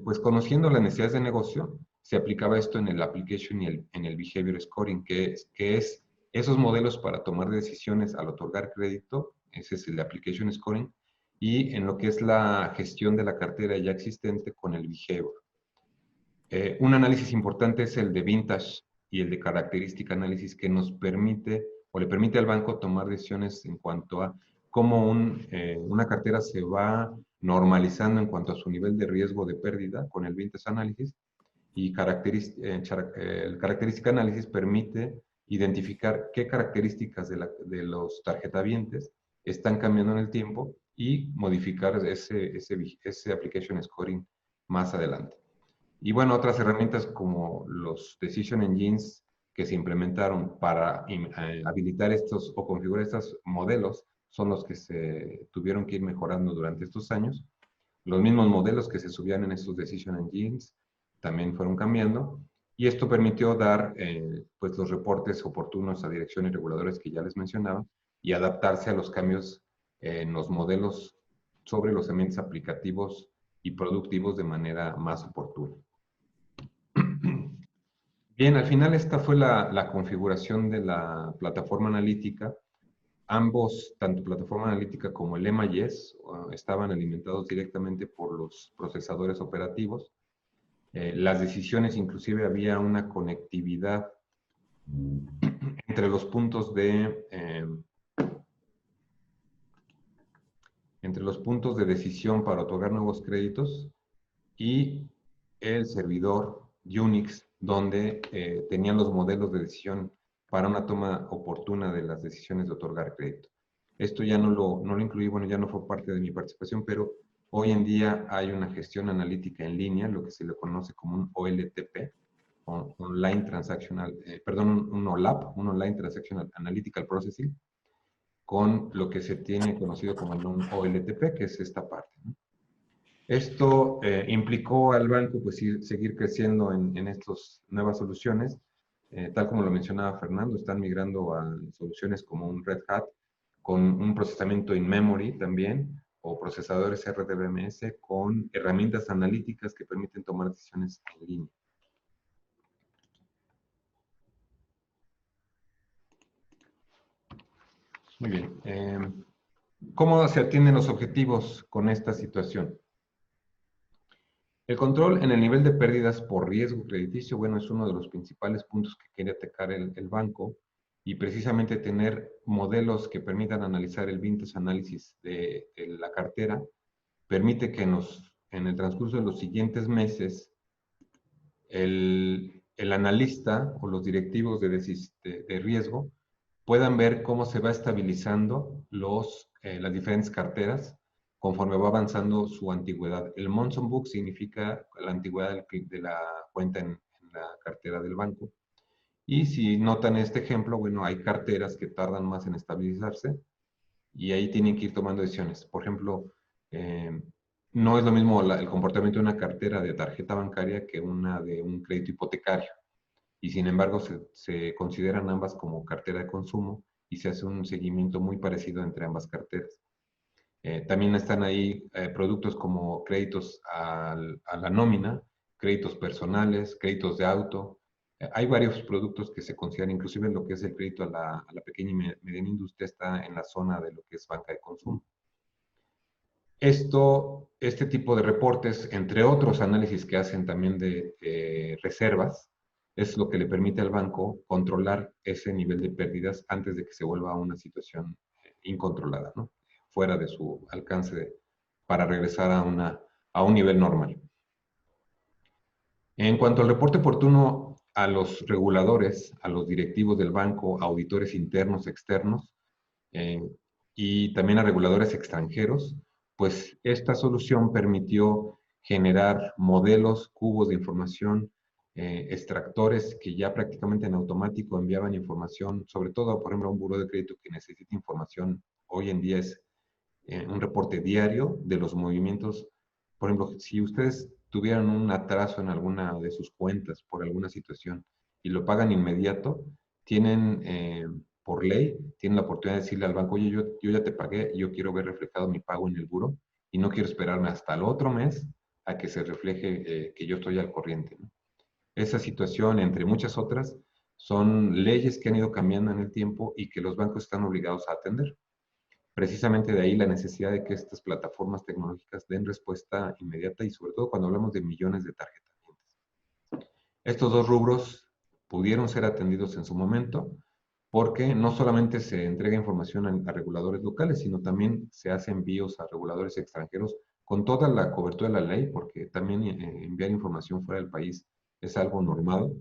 Pues conociendo las necesidades de negocio, se aplicaba esto en el application y en el behavior scoring, que es esos modelos para tomar decisiones al otorgar crédito, ese es el application scoring, y en lo que es la gestión de la cartera ya existente con el behavior. Un análisis importante es el de vintage y el de característica análisis que nos permite o le permite al banco tomar decisiones en cuanto a cómo una cartera se va normalizando en cuanto a su nivel de riesgo de pérdida con el vintage análisis y el característica análisis permite identificar qué características de los tarjetavientes están cambiando en el tiempo y modificar ese application scoring más adelante. Y bueno, otras herramientas como los Decision Engines que se implementaron para habilitar estos o configurar estos modelos son los que se tuvieron que ir mejorando durante estos años. Los mismos modelos que se subían en estos Decision Engines también fueron cambiando y esto permitió dar pues los reportes oportunos a direcciones reguladoras que ya les mencionaba y adaptarse a los cambios en los modelos sobre los ambientes aplicativos y productivos de manera más oportuna. Bien, al final esta fue la configuración de la plataforma analítica ambos, tanto plataforma analítica como el EMA-YES, estaban alimentados directamente por los procesadores operativos. Las decisiones, inclusive había una conectividad entre los puntos de decisión para otorgar nuevos créditos y el servidor Unix, donde tenían los modelos de decisión para una toma oportuna de las decisiones de otorgar crédito. Esto ya no lo incluí, bueno, ya no fue parte de mi participación, pero hoy en día hay una gestión analítica en línea, lo que se le conoce como un OLTP, Online Transactional, un OLAP, un Online Transactional Analytical Processing, con lo que se tiene conocido como un OLTP, que es esta parte, ¿no? Esto implicó al banco pues seguir creciendo en estas nuevas soluciones. Tal como lo mencionaba Fernando, están migrando a soluciones como un Red Hat, con un procesamiento in memory también, o procesadores RDBMS con herramientas analíticas que permiten tomar decisiones en línea. Muy bien. ¿Cómo se atienden los objetivos con esta situación? El control en el nivel de pérdidas por riesgo crediticio, bueno, es uno de los principales puntos que quiere atacar el banco, y precisamente tener modelos que permitan analizar el vintage análisis de la cartera permite que en el transcurso de los siguientes meses el analista o los directivos de riesgo puedan ver cómo se va estabilizando las diferentes carteras conforme va avanzando su antigüedad. El Monson Book significa la antigüedad de la cuenta en la cartera del banco. Y si notan este ejemplo, bueno, hay carteras que tardan más en estabilizarse y ahí tienen que ir tomando decisiones. Por ejemplo, no es lo mismo el comportamiento de una cartera de tarjeta bancaria que una de un crédito hipotecario. Y sin embargo, se consideran ambas como cartera de consumo y se hace un seguimiento muy parecido entre ambas carteras. También están ahí productos como créditos a la nómina, créditos personales, créditos de auto. Hay varios productos que se consideran, inclusive lo que es el crédito a la pequeña y mediana industria está en la zona de lo que es banca de consumo. Este tipo de reportes, entre otros análisis que hacen también de reservas, es lo que le permite al banco controlar ese nivel de pérdidas antes de que se vuelva una situación incontrolada, ¿no? Fuera de su alcance para regresar a un nivel normal. En cuanto al reporte oportuno a los reguladores, a los directivos del banco, auditores internos, externos, y también a reguladores extranjeros, pues esta solución permitió generar modelos, cubos de información, extractores que ya prácticamente en automático enviaban información, sobre todo, por ejemplo, a un buró de crédito que necesita información. Hoy en día es un reporte diario de los movimientos. Por ejemplo, si ustedes tuvieran un atraso en alguna de sus cuentas por alguna situación y lo pagan inmediato, tienen, por ley, tienen la oportunidad de decirle al banco, oye, yo ya te pagué, yo quiero ver reflejado mi pago en el buró y no quiero esperarme hasta el otro mes a que se refleje que yo estoy al corriente, ¿no? Esa situación, entre muchas otras, son leyes que han ido cambiando en el tiempo y que los bancos están obligados a atender. Precisamente de ahí la necesidad de que estas plataformas tecnológicas den respuesta inmediata y sobre todo cuando hablamos de millones de tarjetamientos. Estos dos rubros pudieron ser atendidos en su momento porque no solamente se entrega información a reguladores locales, sino también se hace envíos a reguladores extranjeros con toda la cobertura de la ley, porque también enviar información fuera del país es algo normado.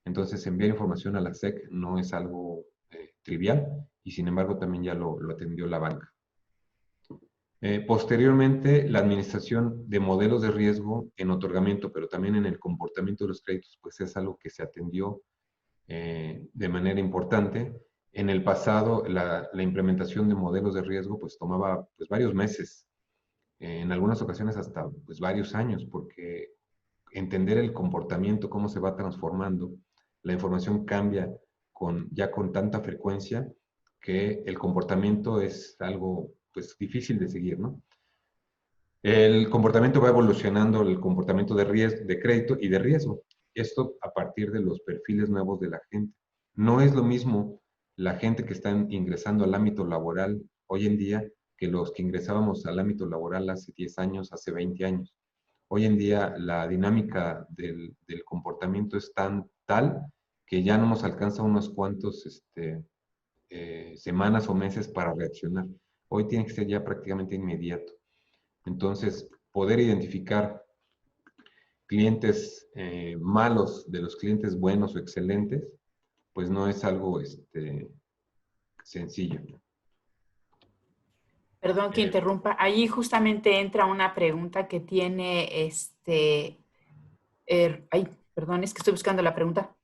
Entonces, enviar información a la SEC no es algo trivial, y sin embargo también ya lo atendió la banca. Posteriormente, la administración de modelos de riesgo en otorgamiento, pero también en el comportamiento de los créditos, pues es algo que se atendió de manera importante. En el pasado, la implementación de modelos de riesgo pues tomaba pues, varios meses, en algunas ocasiones hasta pues, varios años, porque entender el comportamiento, cómo se va transformando, la información cambia ya con tanta frecuencia que el comportamiento es algo pues difícil de seguir, ¿no? El comportamiento va evolucionando, el comportamiento de crédito y de riesgo. Esto a partir de los perfiles nuevos de la gente. No es lo mismo la gente que está ingresando al ámbito laboral hoy en día que los que ingresábamos al ámbito laboral hace 10 años, hace 20 años. Hoy en día la dinámica del comportamiento es tal que ya no nos alcanza unos cuantos semanas o meses para reaccionar. Hoy tiene que ser ya prácticamente inmediato. Entonces, poder identificar clientes malos de los clientes buenos o excelentes, pues no es algo sencillo. Perdón que interrumpa. Ahí justamente entra una pregunta que tiene perdón, es que estoy buscando la pregunta.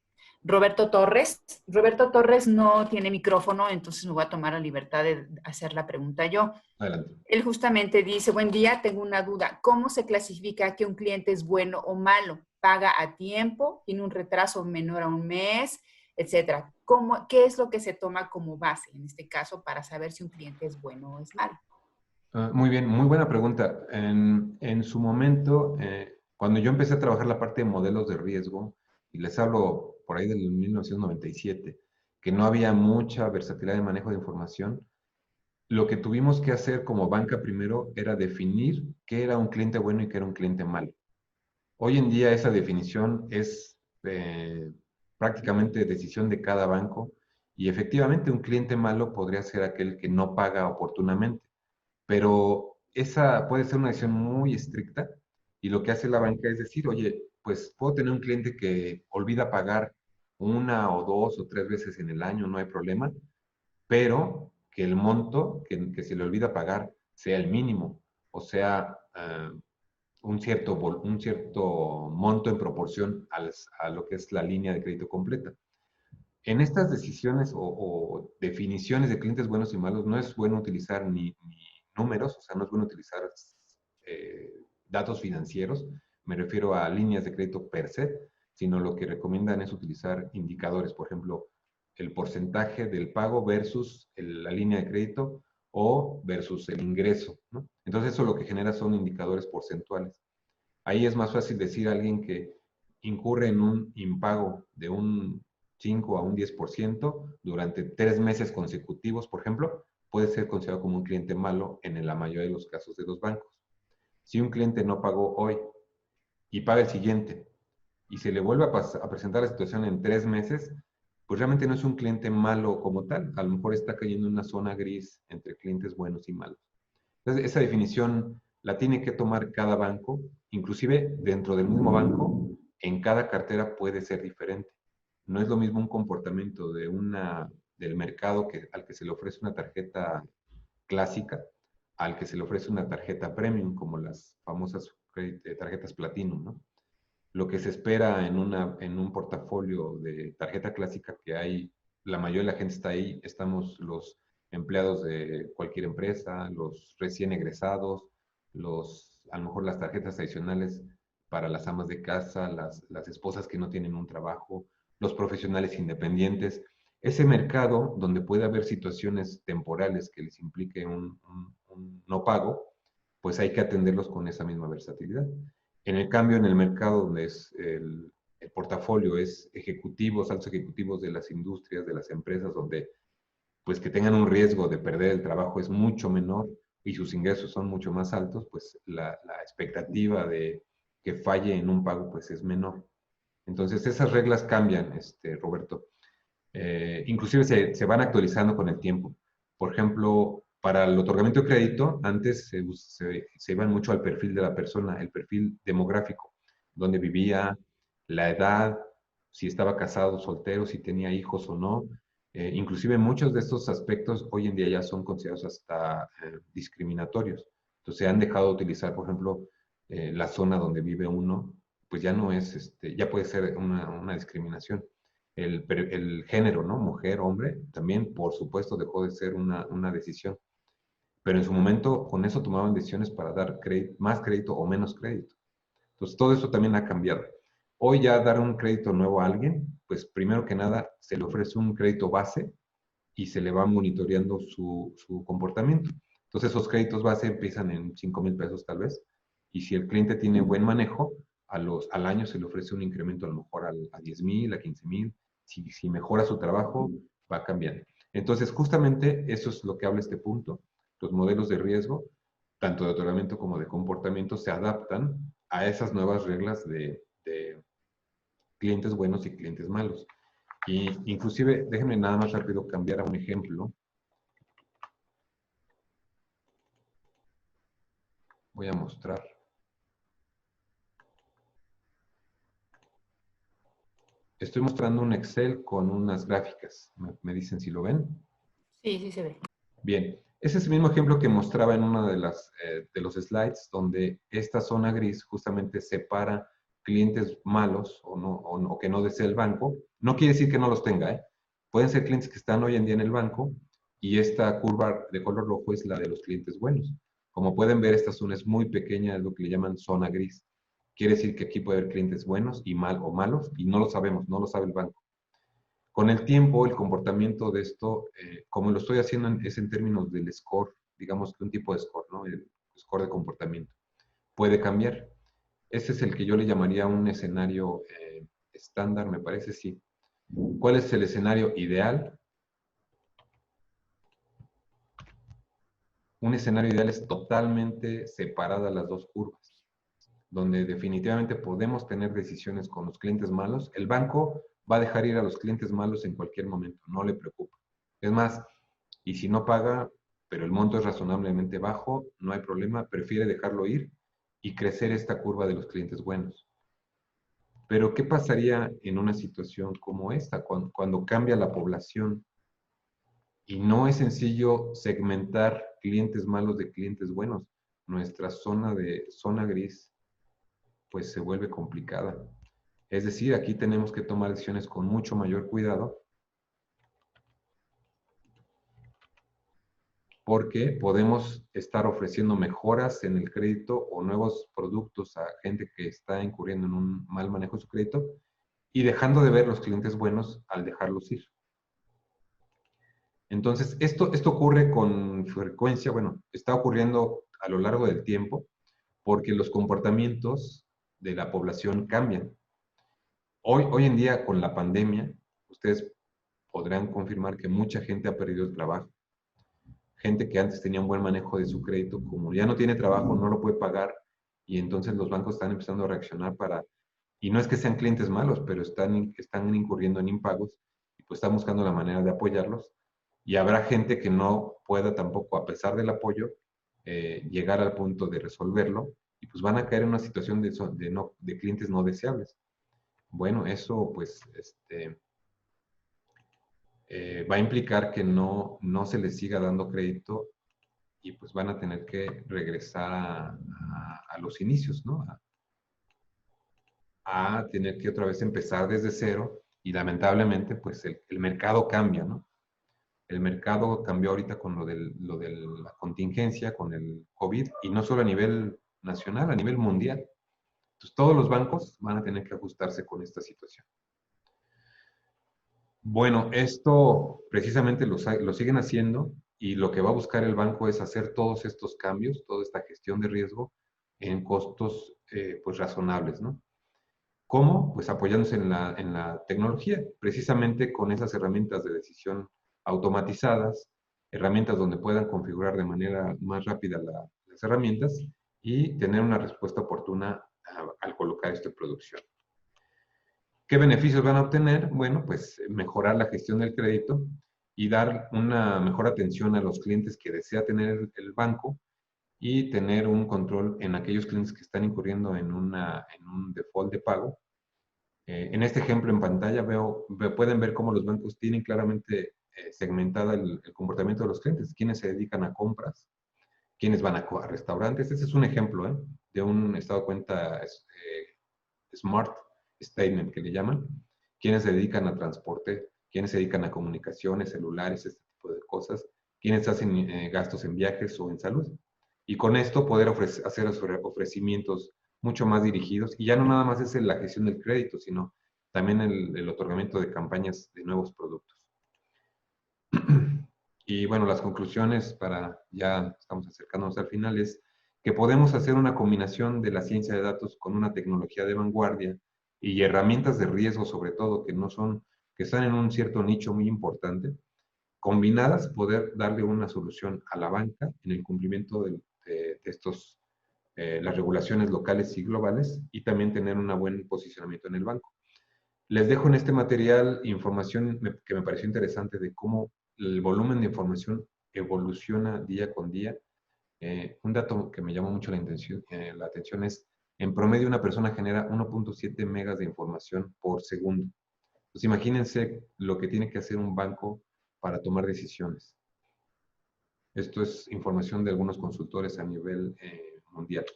Roberto Torres. Roberto Torres no tiene micrófono, entonces me voy a tomar la libertad de hacer la pregunta yo. Adelante. Él justamente dice, buen día, tengo una duda. ¿Cómo se clasifica que un cliente es bueno o malo? ¿Paga a tiempo? ¿Tiene un retraso menor a un mes? Etcétera. ¿Qué es lo que se toma como base en este caso para saber si un cliente es bueno o es malo? Muy bien, muy buena pregunta. En su momento, cuando yo empecé a trabajar la parte de modelos de riesgo, y les hablo por ahí del 1997, que no había mucha versatilidad de manejo de información, lo que tuvimos que hacer como banca primero era definir qué era un cliente bueno y qué era un cliente malo. Hoy en día esa definición es prácticamente decisión de cada banco y efectivamente un cliente malo podría ser aquel que no paga oportunamente, pero esa puede ser una decisión muy estricta y lo que hace la banca es decir, oye, pues puedo tener un cliente que olvida pagar una o dos o tres veces en el año, no hay problema, pero que el monto que se le olvida pagar sea el mínimo, o sea, un cierto monto en proporción a lo que es la línea de crédito completa. En estas decisiones o definiciones de clientes buenos y malos, no es bueno utilizar ni números, o sea, no es bueno utilizar datos financieros, me refiero a líneas de crédito per se, sino lo que recomiendan es utilizar indicadores, por ejemplo, el porcentaje del pago versus la línea de crédito o versus el ingreso, ¿no? Entonces eso lo que genera son indicadores porcentuales. Ahí es más fácil decir a alguien que incurre en un impago de un 5 a un 10% durante 3 meses consecutivos, por ejemplo, puede ser considerado como un cliente malo en la mayoría de los casos de los bancos. Si un cliente no pagó hoy y paga el siguiente y se le vuelve a presentar la situación en 3 meses, pues realmente no es un cliente malo como tal. A lo mejor está cayendo en una zona gris entre clientes buenos y malos. Entonces, esa definición la tiene que tomar cada banco, inclusive dentro del mismo banco, en cada cartera puede ser diferente. No es lo mismo un comportamiento del mercado al que se le ofrece una tarjeta clásica al que se le ofrece una tarjeta premium, como las famosas tarjetas Platinum, ¿no? Lo que se espera en un portafolio de tarjeta clásica que hay, la mayoría de la gente está ahí, estamos los empleados de cualquier empresa, los recién egresados, a lo mejor las tarjetas adicionales para las amas de casa, las esposas que no tienen un trabajo, los profesionales independientes. Ese mercado donde puede haber situaciones temporales que les implique un no pago, pues hay que atenderlos con esa misma versatilidad. En el cambio, en el mercado donde el portafolio es ejecutivos, altos ejecutivos de las industrias, de las empresas, donde pues que tengan un riesgo de perder el trabajo es mucho menor y sus ingresos son mucho más altos, pues la expectativa de que falle en un pago pues es menor. Entonces esas reglas cambian, Roberto. Inclusive se van actualizando con el tiempo. Por ejemplo, para el otorgamiento de crédito, antes se iban mucho al perfil de la persona, el perfil demográfico, donde vivía, la edad, si estaba casado, soltero, si tenía hijos o no. Inclusive muchos de estos aspectos hoy en día ya son considerados hasta discriminatorios. Entonces se han dejado de utilizar, por ejemplo, la zona donde vive uno, pues ya no es, ya puede ser una discriminación. El género, ¿no? Mujer, hombre, también, por supuesto, dejó de ser una decisión. Pero en su momento, con eso tomaban decisiones para dar más crédito o menos crédito. Entonces, todo eso también ha cambiado. Hoy ya dar un crédito nuevo a alguien, pues primero que nada, se le ofrece un crédito base y se le va monitoreando su comportamiento. Entonces, esos créditos base empiezan en 5,000 pesos tal vez. Y si el cliente tiene buen manejo, al año se le ofrece un incremento a lo mejor a 10,000, a 15,000. Si mejora su trabajo, va cambiando. Entonces, justamente eso es lo que habla este punto. Los modelos de riesgo, tanto de otorgamiento como de comportamiento, se adaptan a esas nuevas reglas de clientes buenos y clientes malos. Y inclusive, déjenme nada más rápido cambiar a un ejemplo. Voy a mostrar. Estoy mostrando un Excel con unas gráficas. Me dicen si lo ven. Sí, sí se ve. Bien, ese es el mismo ejemplo que mostraba en una de los slides, donde esta zona gris justamente separa clientes malos o que no desea el banco. No quiere decir que no los tenga, ¿eh? Pueden ser clientes que están hoy en día en el banco y esta curva de color rojo es la de los clientes buenos. Como pueden ver, esta zona es muy pequeña, es lo que le llaman zona gris. Quiere decir que aquí puede haber clientes buenos y malos y no lo sabemos, no lo sabe el banco. Con el tiempo, el comportamiento de esto, como lo estoy haciendo, es en términos del score, digamos que un tipo de score, ¿no? El score de comportamiento. Puede cambiar. Ese es el que yo le llamaría un escenario estándar, me parece, sí. ¿Cuál es el escenario ideal? Un escenario ideal es totalmente separada las dos curvas, donde definitivamente podemos tener decisiones con los clientes malos. El banco va a dejar ir a los clientes malos en cualquier momento, no le preocupa. Es más, y si no paga, pero el monto es razonablemente bajo, no hay problema, prefiere dejarlo ir y crecer esta curva de los clientes buenos. Pero ¿qué pasaría en una situación como esta, cuando cambia la población y no es sencillo segmentar clientes malos de clientes buenos? Nuestra zona gris pues se vuelve complicada. Es decir, aquí tenemos que tomar decisiones con mucho mayor cuidado porque podemos estar ofreciendo mejoras en el crédito o nuevos productos a gente que está incurriendo en un mal manejo de su crédito y dejando de ver los clientes buenos al dejarlos ir. Entonces, esto ocurre con frecuencia, bueno, está ocurriendo a lo largo del tiempo porque los comportamientos de la población cambian. Hoy en día, con la pandemia, ustedes podrán confirmar que mucha gente ha perdido el trabajo. Gente que antes tenía un buen manejo de su crédito, como ya no tiene trabajo, no lo puede pagar, y entonces los bancos están empezando a reaccionar y no es que sean clientes malos, pero están incurriendo en impagos, y pues están buscando la manera de apoyarlos, y habrá gente que no pueda tampoco, a pesar del apoyo, llegar al punto de resolverlo, y pues van a caer en una situación de clientes no deseables. Bueno, eso pues va a implicar que no se les siga dando crédito y pues van a tener que regresar a los inicios, ¿no? A tener que otra vez empezar desde cero y lamentablemente pues el mercado cambia, ¿no? El mercado cambió ahorita con lo de la contingencia, con el COVID, y no solo a nivel nacional, a nivel mundial. Entonces todos los bancos van a tener que ajustarse con esta situación. Bueno, esto precisamente lo siguen haciendo y lo que va a buscar el banco es hacer todos estos cambios, toda esta gestión de riesgo en costos pues razonables, ¿no? ¿Cómo? Pues apoyándose en la tecnología, precisamente con esas herramientas de decisión automatizadas, herramientas donde puedan configurar de manera más rápida las herramientas y tener una respuesta oportuna al colocar esto en producción. ¿Qué beneficios van a obtener? Bueno, pues mejorar la gestión del crédito y dar una mejor atención a los clientes que desea tener el banco y tener un control en aquellos clientes que están incurriendo en un default de pago. En este ejemplo en pantalla pueden ver cómo los bancos tienen claramente segmentada el comportamiento de los clientes, quienes se dedican a compras, quienes van a restaurantes. Este es un ejemplo de un estado de cuenta Smart Statement que le llaman, quienes se dedican a transporte, quienes se dedican a comunicaciones, celulares, este tipo de cosas, quienes hacen gastos en viajes o en salud. Y con esto poder hacer ofrecimientos mucho más dirigidos, y ya no nada más es la gestión del crédito, sino también el otorgamiento de campañas de nuevos productos. Y bueno, las conclusiones ya estamos acercándonos al final, es que podemos hacer una combinación de la ciencia de datos con una tecnología de vanguardia y herramientas de riesgo, sobre todo, que están en un cierto nicho muy importante, combinadas, poder darle una solución a la banca en el cumplimiento de estos, las regulaciones locales y globales, y también tener un buen posicionamiento en el banco. Les dejo en este material información que me pareció interesante de cómo el volumen de información evoluciona día con día. Un dato que me llamó mucho la atención es, en promedio una persona genera 1.7 megas de información por segundo. Pues imagínense lo que tiene que hacer un banco para tomar decisiones. Esto es información de algunos consultores a nivel mundial.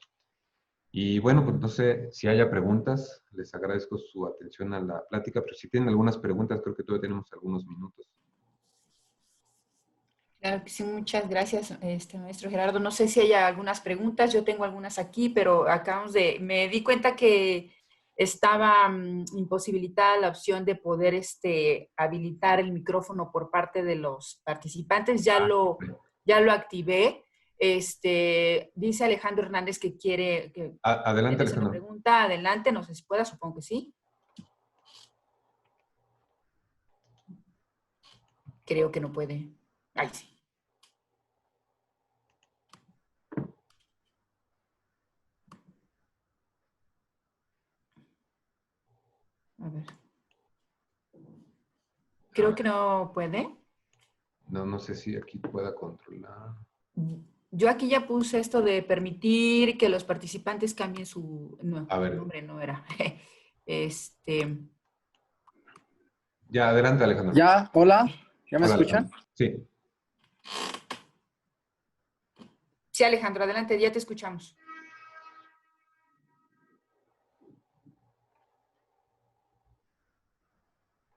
Y bueno, pues no sé si haya preguntas. Les agradezco su atención a la plática, pero si tienen algunas preguntas, creo que todavía tenemos algunos minutos. Claro que sí, muchas gracias, maestro Gerardo. No sé si hay algunas preguntas, yo tengo algunas aquí, pero me di cuenta que estaba imposibilitada la opción de poder habilitar el micrófono por parte de los participantes. Ya lo activé. Dice Alejandro Hernández que quiere Adelante, hacer una Alejandro. pregunta. Adelante, no sé si pueda, supongo que sí. Creo que no puede. Ahí sí. A ver. Creo que no puede. No sé si aquí pueda controlar. Yo aquí ya puse esto de permitir que los participantes cambien su... No, A ver. nombre no era. Ya, adelante, Alejandro. Ya, hola. ¿Ya me Hola, escuchan? Alejandro. Sí. Sí, Alejandro, adelante, ya te escuchamos.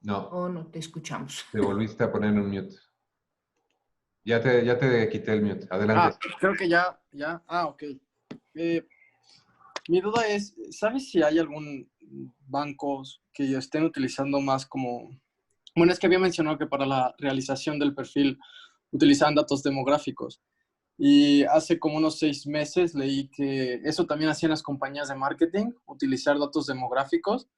No, Oh, no te escuchamos. te volviste a poner en mute. Ya te quité el mute. Adelante. Creo que ya. Ok. Mi duda es, ¿sabes si hay algún banco que estén utilizando más como... Bueno, es que había mencionado que para la realización del perfil utilizaban datos demográficos. Y hace como unos 6 meses leí que eso también hacían las compañías de marketing, utilizar datos demográficos,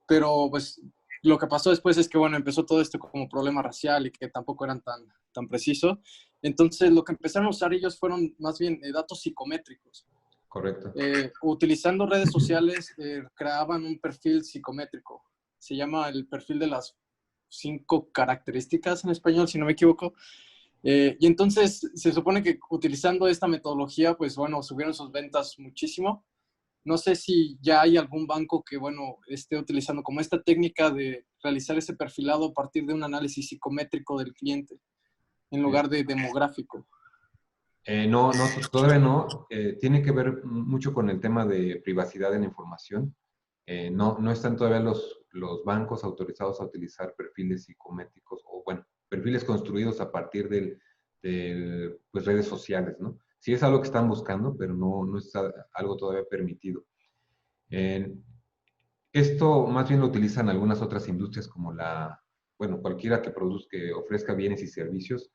pero pues lo que pasó después es que, bueno, empezó todo esto como problema racial y que tampoco eran tan precisos. Entonces, lo que empezaron a usar ellos fueron más bien datos psicométricos. Correcto. Utilizando redes sociales, creaban un perfil psicométrico. Se llama el perfil de las 5 características en español, si no me equivoco. Y entonces se supone que utilizando esta metodología, pues bueno, subieron sus ventas muchísimo. No sé si ya hay algún banco que, bueno, esté utilizando como esta técnica de realizar ese perfilado a partir de un análisis psicométrico del cliente, en lugar de demográfico. No, todavía no. Tiene que ver mucho con el tema de privacidad de la información. No están todavía los bancos autorizados a utilizar perfiles psicométricos o, bueno, perfiles construidos a partir pues, redes sociales, ¿no? Sí es algo que están buscando, pero no es algo todavía permitido. Esto más bien lo utilizan algunas otras industrias como cualquiera que ofrezca bienes y servicios,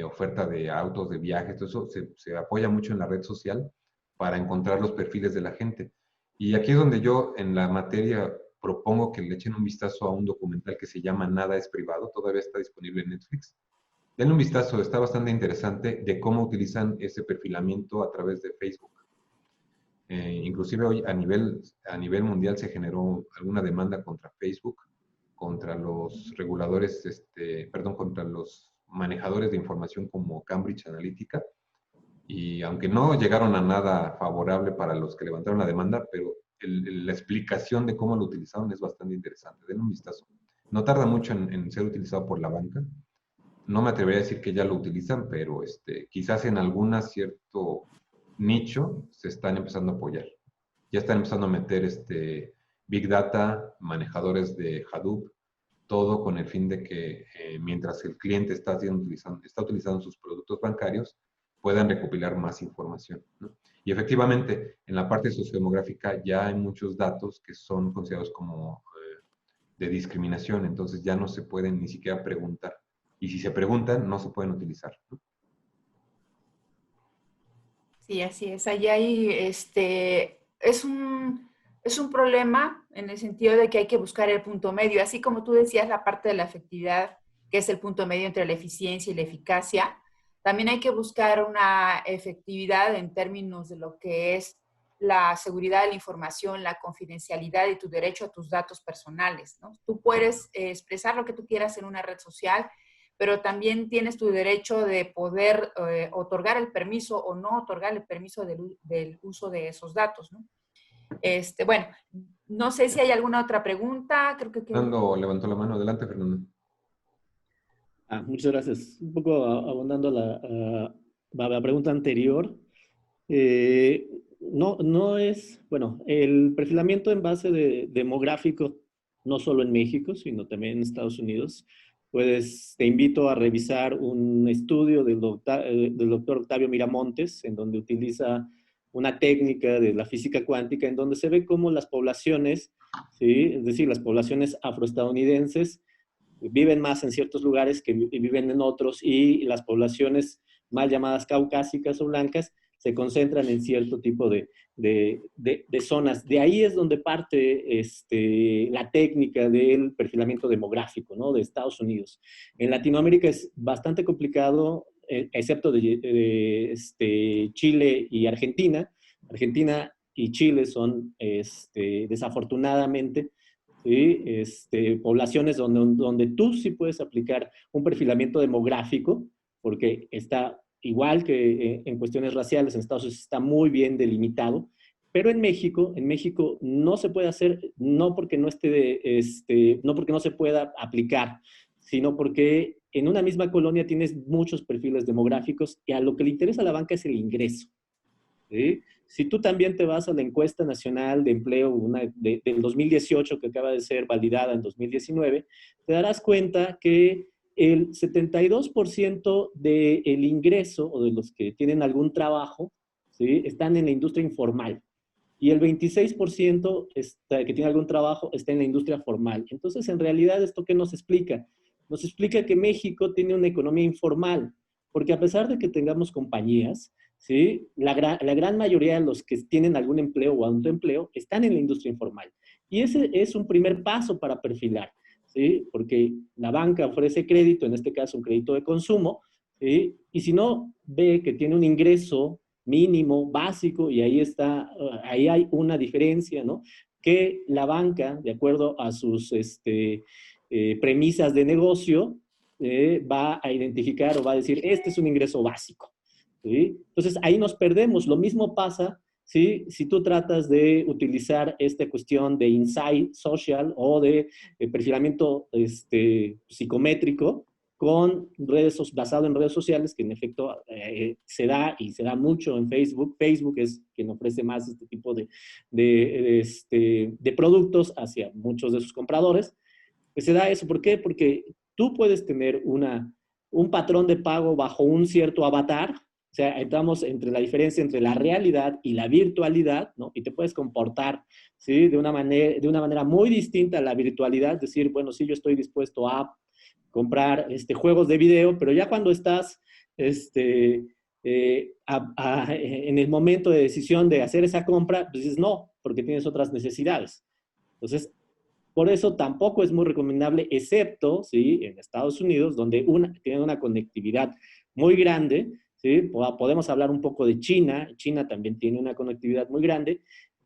oferta de autos, de viajes, todo eso se apoya mucho en la red social para encontrar los perfiles de la gente. Y aquí es donde yo en la materia propongo que le echen un vistazo a un documental que se llama Nada es privado, todavía está disponible en Netflix. Denle un vistazo, está bastante interesante de cómo utilizan ese perfilamiento a través de Facebook. Inclusive hoy a nivel mundial se generó alguna demanda contra Facebook, contra los reguladores, contra los manejadores de información como Cambridge Analytica, y aunque no llegaron a nada favorable para los que levantaron la demanda, pero la explicación de cómo lo utilizaron es bastante interesante. Den un vistazo. No tarda mucho en ser utilizado por la banca. No me atrevería a decir que ya lo utilizan, pero quizás en algún cierto nicho se están empezando a apoyar. Ya están empezando a meter Big Data, manejadores de Hadoop, todo con el fin de que mientras el cliente está utilizando sus productos bancarios, puedan recopilar más información, ¿no? Y efectivamente, en la parte sociodemográfica ya hay muchos datos que son considerados como de discriminación, entonces ya no se pueden ni siquiera preguntar. Y si se preguntan, no se pueden utilizar, ¿no? Sí, así es. Allí hay, es un problema en el sentido de que hay que buscar el punto medio. Así como tú decías, la parte de la afectividad que es el punto medio entre la eficiencia y la eficacia. También hay que buscar una efectividad en términos de lo que es la seguridad de la información, la confidencialidad y tu derecho a tus datos personales, ¿no? Tú puedes expresar lo que tú quieras en una red social, pero también tienes tu derecho de poder otorgar el permiso o no otorgar el permiso del uso de esos datos, ¿no? Bueno, no sé si hay alguna otra pregunta. Creo que... Fernando levantó la mano. Adelante, Fernando. Muchas gracias. Un poco abundando la pregunta anterior. No es, bueno, el perfilamiento en base demográfico, no solo en México, sino también en Estados Unidos. Pues te invito a revisar un estudio del doctor Octavio Miramontes, en donde utiliza una técnica de la física cuántica, en donde se ve cómo las poblaciones, ¿sí? Es decir, las poblaciones afroestadounidenses viven más en ciertos lugares que viven en otros, y las poblaciones mal llamadas caucásicas o blancas se concentran en cierto tipo de zonas. De ahí es donde parte la técnica del perfilamiento demográfico, ¿no? De Estados Unidos. En Latinoamérica es bastante complicado, excepto de Chile y Argentina. Argentina y Chile son, desafortunadamente, ¿sí? Poblaciones donde tú sí puedes aplicar un perfilamiento demográfico, porque está igual que en cuestiones raciales, en Estados Unidos está muy bien delimitado, pero en México no se puede hacer, no porque no no porque no se pueda aplicar, sino porque en una misma colonia tienes muchos perfiles demográficos y a lo que le interesa a la banca es el ingreso, ¿sí? Si tú también te vas a la encuesta nacional de empleo del 2018, que acaba de ser validada en 2019, te darás cuenta que el 72% del ingreso o de los que tienen algún trabajo, ¿sí? Están en la industria informal. Y el 26% que tiene algún trabajo está en la industria formal. Entonces, en realidad, ¿esto qué nos explica? Nos explica que México tiene una economía informal, porque a pesar de que tengamos compañías, ¿sí? La gran mayoría de los que tienen algún empleo o autoempleo están en la industria informal. Y ese es un primer paso para perfilar, ¿sí? Porque la banca ofrece crédito, en este caso un crédito de consumo, ¿sí? Y si no ve que tiene un ingreso mínimo, básico, y ahí hay una diferencia, ¿no? Que la banca, de acuerdo a sus premisas de negocio, va a identificar o va a decir, este es un ingreso básico, ¿sí? Entonces, ahí nos perdemos. Lo mismo pasa, ¿sí? Si tú tratas de utilizar esta cuestión de insight social o de perfilamiento psicométrico con basado en redes sociales, que en efecto se da mucho en Facebook. Facebook es quien ofrece más este tipo de productos hacia muchos de sus compradores. Pues se da eso. ¿Por qué? Porque tú puedes tener un patrón de pago bajo un cierto avatar. O sea, estamos entre la diferencia entre la realidad y la virtualidad, ¿no? Y te puedes comportar, ¿sí? De una manera muy distinta a la virtualidad. Es decir, bueno, sí, yo estoy dispuesto a comprar juegos de video, pero ya cuando estás en el momento de decisión de hacer esa compra, pues dices no, porque tienes otras necesidades. Entonces, por eso tampoco es muy recomendable, excepto, ¿sí? En Estados Unidos, donde tienen una conectividad muy grande, ¿sí? Podemos hablar un poco de China. China también tiene una conectividad muy grande,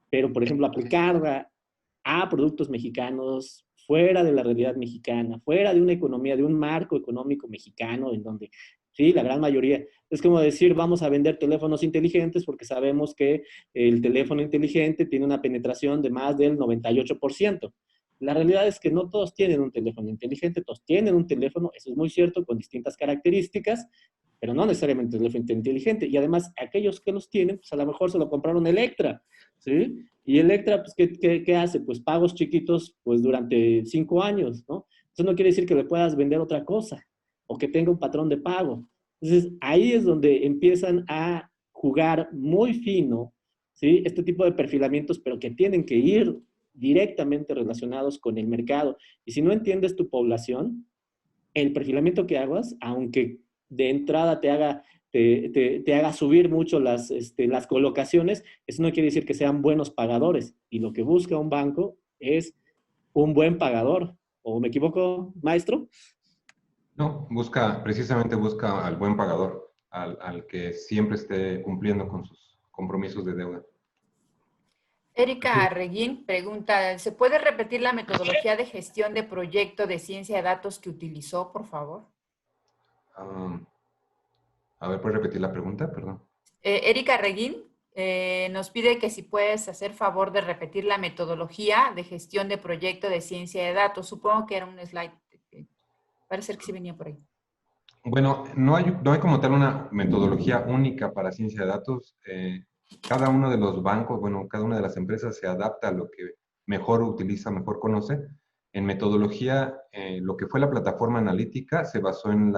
pero, por ejemplo, aplicarla a productos mexicanos fuera de la realidad mexicana, fuera de una economía, de un marco económico mexicano, en donde, sí, la gran mayoría, es como decir, vamos a vender teléfonos inteligentes porque sabemos que el teléfono inteligente tiene una penetración de más del 98%. La realidad es que no todos tienen un teléfono inteligente, todos tienen un teléfono, eso es muy cierto, con distintas características, pero no necesariamente un teléfono inteligente. Y además, aquellos que los tienen, pues a lo mejor se lo compraron Electra, ¿sí? Y Electra, pues, ¿qué hace? Pues pagos chiquitos, pues durante 5 años, ¿no? Eso no quiere decir que le puedas vender otra cosa o que tenga un patrón de pago. Entonces, ahí es donde empiezan a jugar muy fino, ¿sí? Este tipo de perfilamientos, pero que tienen que ir directamente relacionados con el mercado. Y si no entiendes tu población, el perfilamiento que hagas, aunque de entrada te haga subir mucho las colocaciones, eso no quiere decir que sean buenos pagadores. Y lo que busca un banco es un buen pagador. ¿O me equivoco, maestro? No, precisamente busca al buen pagador, al que siempre esté cumpliendo con sus compromisos de deuda. Erika Arreguín pregunta, ¿se puede repetir la metodología de gestión de proyecto de ciencia de datos que utilizó, por favor? A ver, ¿puedes repetir la pregunta? Perdón. Erika Arreguín nos pide que si puedes hacer favor de repetir la metodología de gestión de proyecto de ciencia de datos. Supongo que era un slide. Parece que sí venía por ahí. Bueno, no hay como tal una metodología única para ciencia de datos. Cada uno de los bancos, bueno, cada una de las empresas se adapta a lo que mejor utiliza, mejor conoce. En metodología, lo que fue la plataforma analítica se basó en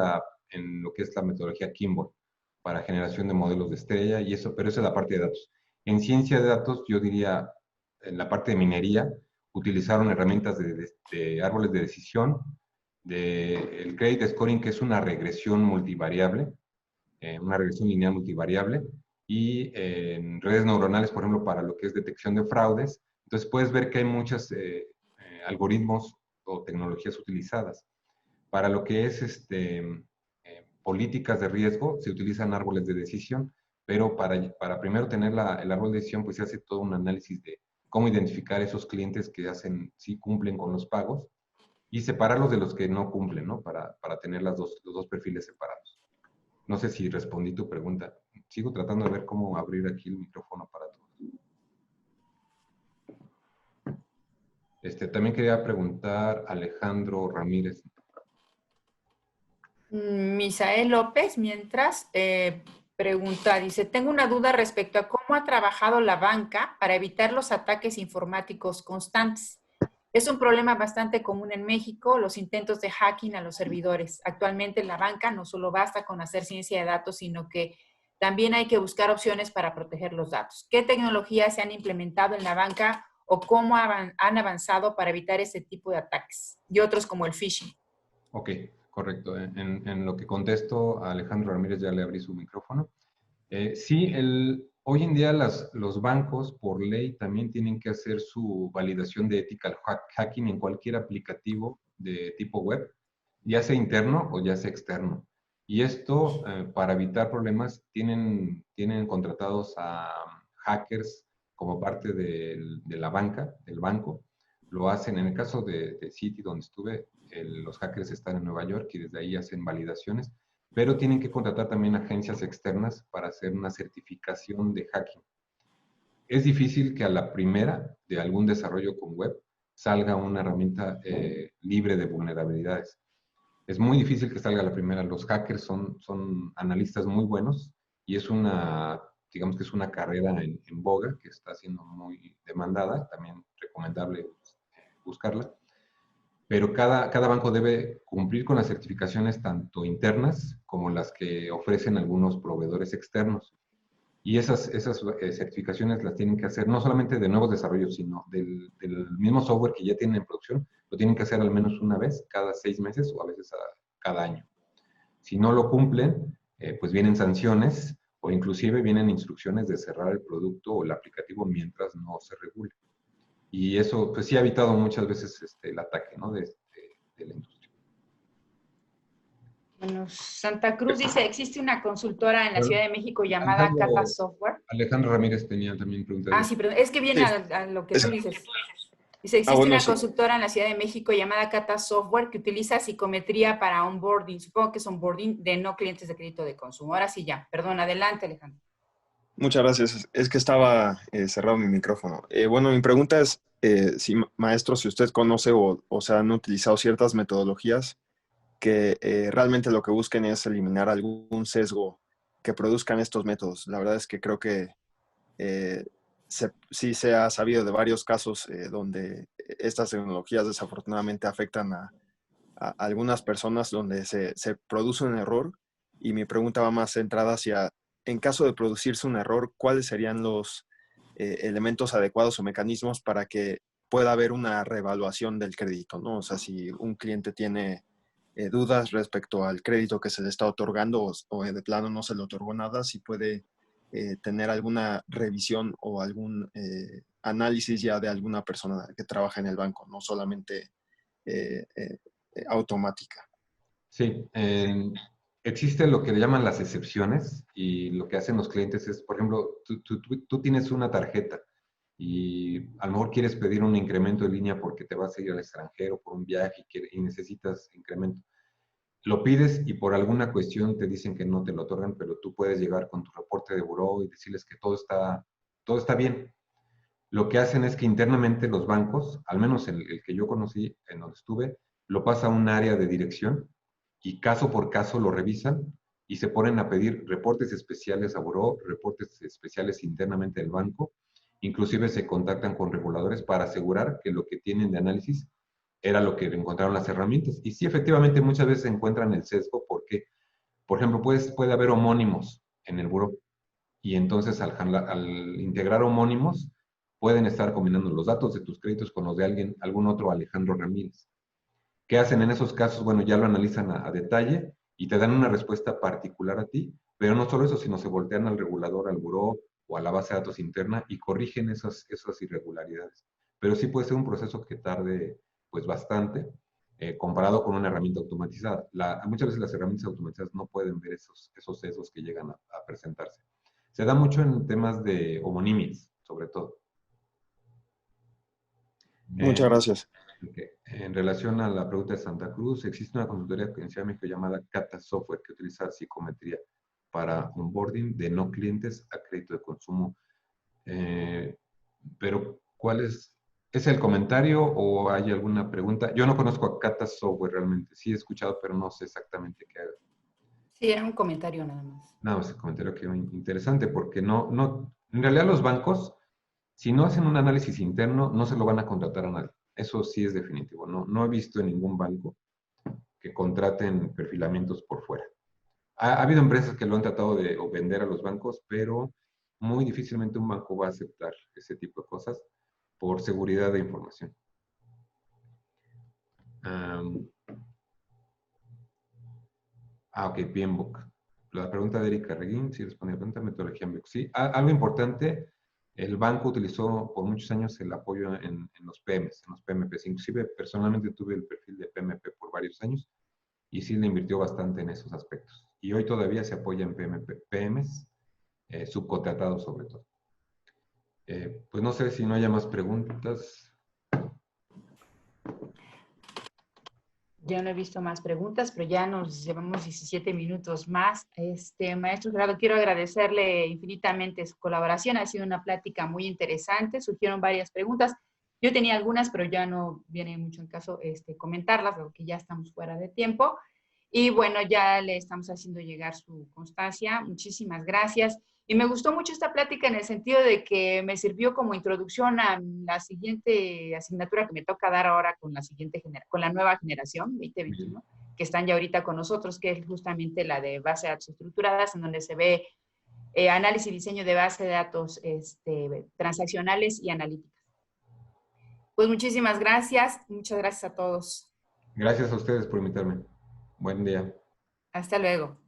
lo que es la metodología Kimball para generación de modelos de estrella y eso, pero esa es la parte de datos. En ciencia de datos, yo diría, en la parte de minería, utilizaron herramientas de árboles de decisión, el credit scoring, que es una regresión multivariable, una regresión lineal multivariable, y en redes neuronales, por ejemplo, para lo que es detección de fraudes. Entonces puedes ver que hay muchos algoritmos o tecnologías utilizadas. Para lo que es políticas de riesgo, se utilizan árboles de decisión, pero para primero tener el árbol de decisión, pues se hace todo un análisis de cómo identificar esos clientes que sí cumplen con los pagos, y separarlos de los que no cumplen, ¿no? Para tener los dos perfiles separados. No sé si respondí tu pregunta. Sigo tratando de ver cómo abrir aquí el micrófono para todos. También quería preguntar a Alejandro Ramírez. Misael López, mientras, pregunta, dice, tengo una duda respecto a cómo ha trabajado la banca para evitar los ataques informáticos constantes. Es un problema bastante común en México, los intentos de hacking a los servidores. Actualmente en la banca no solo basta con hacer ciencia de datos, sino que también hay que buscar opciones para proteger los datos. ¿Qué tecnologías se han implementado en la banca o cómo han avanzado para evitar ese tipo de ataques? Y otros como el phishing. Ok, correcto. En lo que contesto a Alejandro Ramírez, ya le abrí su micrófono. Sí, hoy en día los bancos por ley también tienen que hacer su validación de ethical hacking en cualquier aplicativo de tipo web, ya sea interno o ya sea externo. Y esto, para evitar problemas, tienen contratados a hackers como parte de la banca, del banco. Lo hacen, en el caso de Citi, donde estuve, los hackers están en Nueva York y desde ahí hacen validaciones, pero tienen que contratar también agencias externas para hacer una certificación de hacking. Es difícil que a la primera de algún desarrollo con web salga una herramienta libre de vulnerabilidades. Es muy difícil que salga la primera. Los hackers son analistas muy buenos y digamos que es una carrera en boga que está siendo muy demandada, también recomendable buscarla. Pero cada banco debe cumplir con las certificaciones tanto internas como las que ofrecen algunos proveedores externos. Y esas certificaciones las tienen que hacer no solamente de nuevos desarrollos, sino del mismo software que ya tienen en producción, lo tienen que hacer al menos una vez cada 6 meses o a veces cada año. Si no lo cumplen, pues vienen sanciones o inclusive vienen instrucciones de cerrar el producto o el aplicativo mientras no se regule. Y eso, pues sí ha evitado muchas veces el ataque, ¿no? de la industria. Bueno, Santa Cruz dice, existe una consultora en la Ciudad de México llamada Cata Software. Alejandro Ramírez tenía también preguntas. Ah, sí, pero es que viene a lo que tú dices. Dice, existe una consultora en la Ciudad de México llamada Cata Software que utiliza psicometría para onboarding. Supongo que es onboarding de no clientes de crédito de consumo. Ahora sí ya. Perdón, adelante, Alejandro. Muchas gracias. Es que estaba cerrado mi micrófono. Bueno, mi pregunta es, maestro, si usted conoce o se han utilizado ciertas metodologías que realmente lo que busquen es eliminar algún sesgo que produzcan estos métodos. La verdad es que creo que sí se ha sabido de varios casos donde estas tecnologías desafortunadamente afectan a algunas personas donde se produce un error, y mi pregunta va más centrada hacia, en caso de producirse un error, ¿cuáles serían los elementos adecuados o mecanismos para que pueda haber una reevaluación del crédito, ¿no? O sea, si un cliente tiene dudas respecto al crédito que se le está otorgando o de plano no se le otorgó nada, si puede tener alguna revisión o algún análisis ya de alguna persona que trabaja en el banco, no solamente automática. Sí, existe lo que le llaman las excepciones y lo que hacen los clientes es, por ejemplo, tú tienes una tarjeta y a lo mejor quieres pedir un incremento de línea porque te vas a ir al extranjero por un viaje y necesitas incremento. Lo pides y por alguna cuestión te dicen que no te lo otorgan, pero tú puedes llegar con tu reporte de buró y decirles que todo está bien. Lo que hacen es que internamente los bancos, al menos el que yo conocí, en donde estuve, lo pasa a un área de dirección y caso por caso lo revisan y se ponen a pedir reportes especiales a buró, reportes especiales internamente del banco, inclusive se contactan con reguladores para asegurar que lo que tienen de análisis era lo que encontraron las herramientas. Y sí, efectivamente, muchas veces encuentran el sesgo porque, por ejemplo, puede haber homónimos en el buró y entonces al integrar homónimos pueden estar combinando los datos de tus créditos con los de algún otro Alejandro Ramírez. ¿Qué hacen en esos casos? Bueno, ya lo analizan a detalle y te dan una respuesta particular a ti, pero no solo eso, sino se voltean al regulador, al buró o a la base de datos interna y corrigen esas irregularidades. Pero sí puede ser un proceso que tarde pues bastante comparado con una herramienta automatizada. Muchas veces las herramientas automatizadas no pueden ver esos sesgos que llegan a presentarse. Se da mucho en temas de homonimias, sobre todo. Muchas gracias. En relación a la pregunta de Santa Cruz, existe una consultoría en Ciudad de México llamada Cata Software que utiliza psicometría para onboarding de no clientes a crédito de consumo. Pero, ¿cuál es el comentario o hay alguna pregunta? Yo no conozco a Cata Software realmente. Sí he escuchado, pero no sé exactamente qué haga. Sí, era un comentario nada más. Nada más el comentario que interesante porque en realidad los bancos, si no hacen un análisis interno, no se lo van a contratar a nadie. Eso sí es definitivo. No he visto en ningún banco que contraten perfilamientos por fuera. Ha habido empresas que lo han tratado de vender a los bancos, pero muy difícilmente un banco va a aceptar ese tipo de cosas por seguridad de información. Ok, PMBOK. La pregunta de Erika Reguín, sí responde a la pregunta, metodología PMBOK. Sí, algo importante, el banco utilizó por muchos años el apoyo en los PMs, en los PMPs. Inclusive, personalmente tuve el perfil de PMP por varios años y sí le invirtió bastante en esos aspectos. Y hoy todavía se apoya en PMs, subcontratados sobre todo. Pues no sé si no haya más preguntas. Yo no he visto más preguntas, pero ya nos llevamos 17 minutos más. Maestro Gerardo, quiero agradecerle infinitamente su colaboración. Ha sido una plática muy interesante. Surgieron varias preguntas. Yo tenía algunas, pero ya no viene mucho en caso comentarlas, porque ya estamos fuera de tiempo. Y bueno, ya le estamos haciendo llegar su constancia. Muchísimas gracias. Y me gustó mucho esta plática en el sentido de que me sirvió como introducción a la siguiente asignatura que me toca dar ahora con con la nueva generación, 2021, que están ya ahorita con nosotros, que es justamente la de base de datos estructuradas, en donde se ve análisis y diseño de base de datos transaccionales y analíticas. Pues muchísimas gracias. Muchas gracias a todos. Gracias a ustedes por invitarme. Buen día. Hasta luego.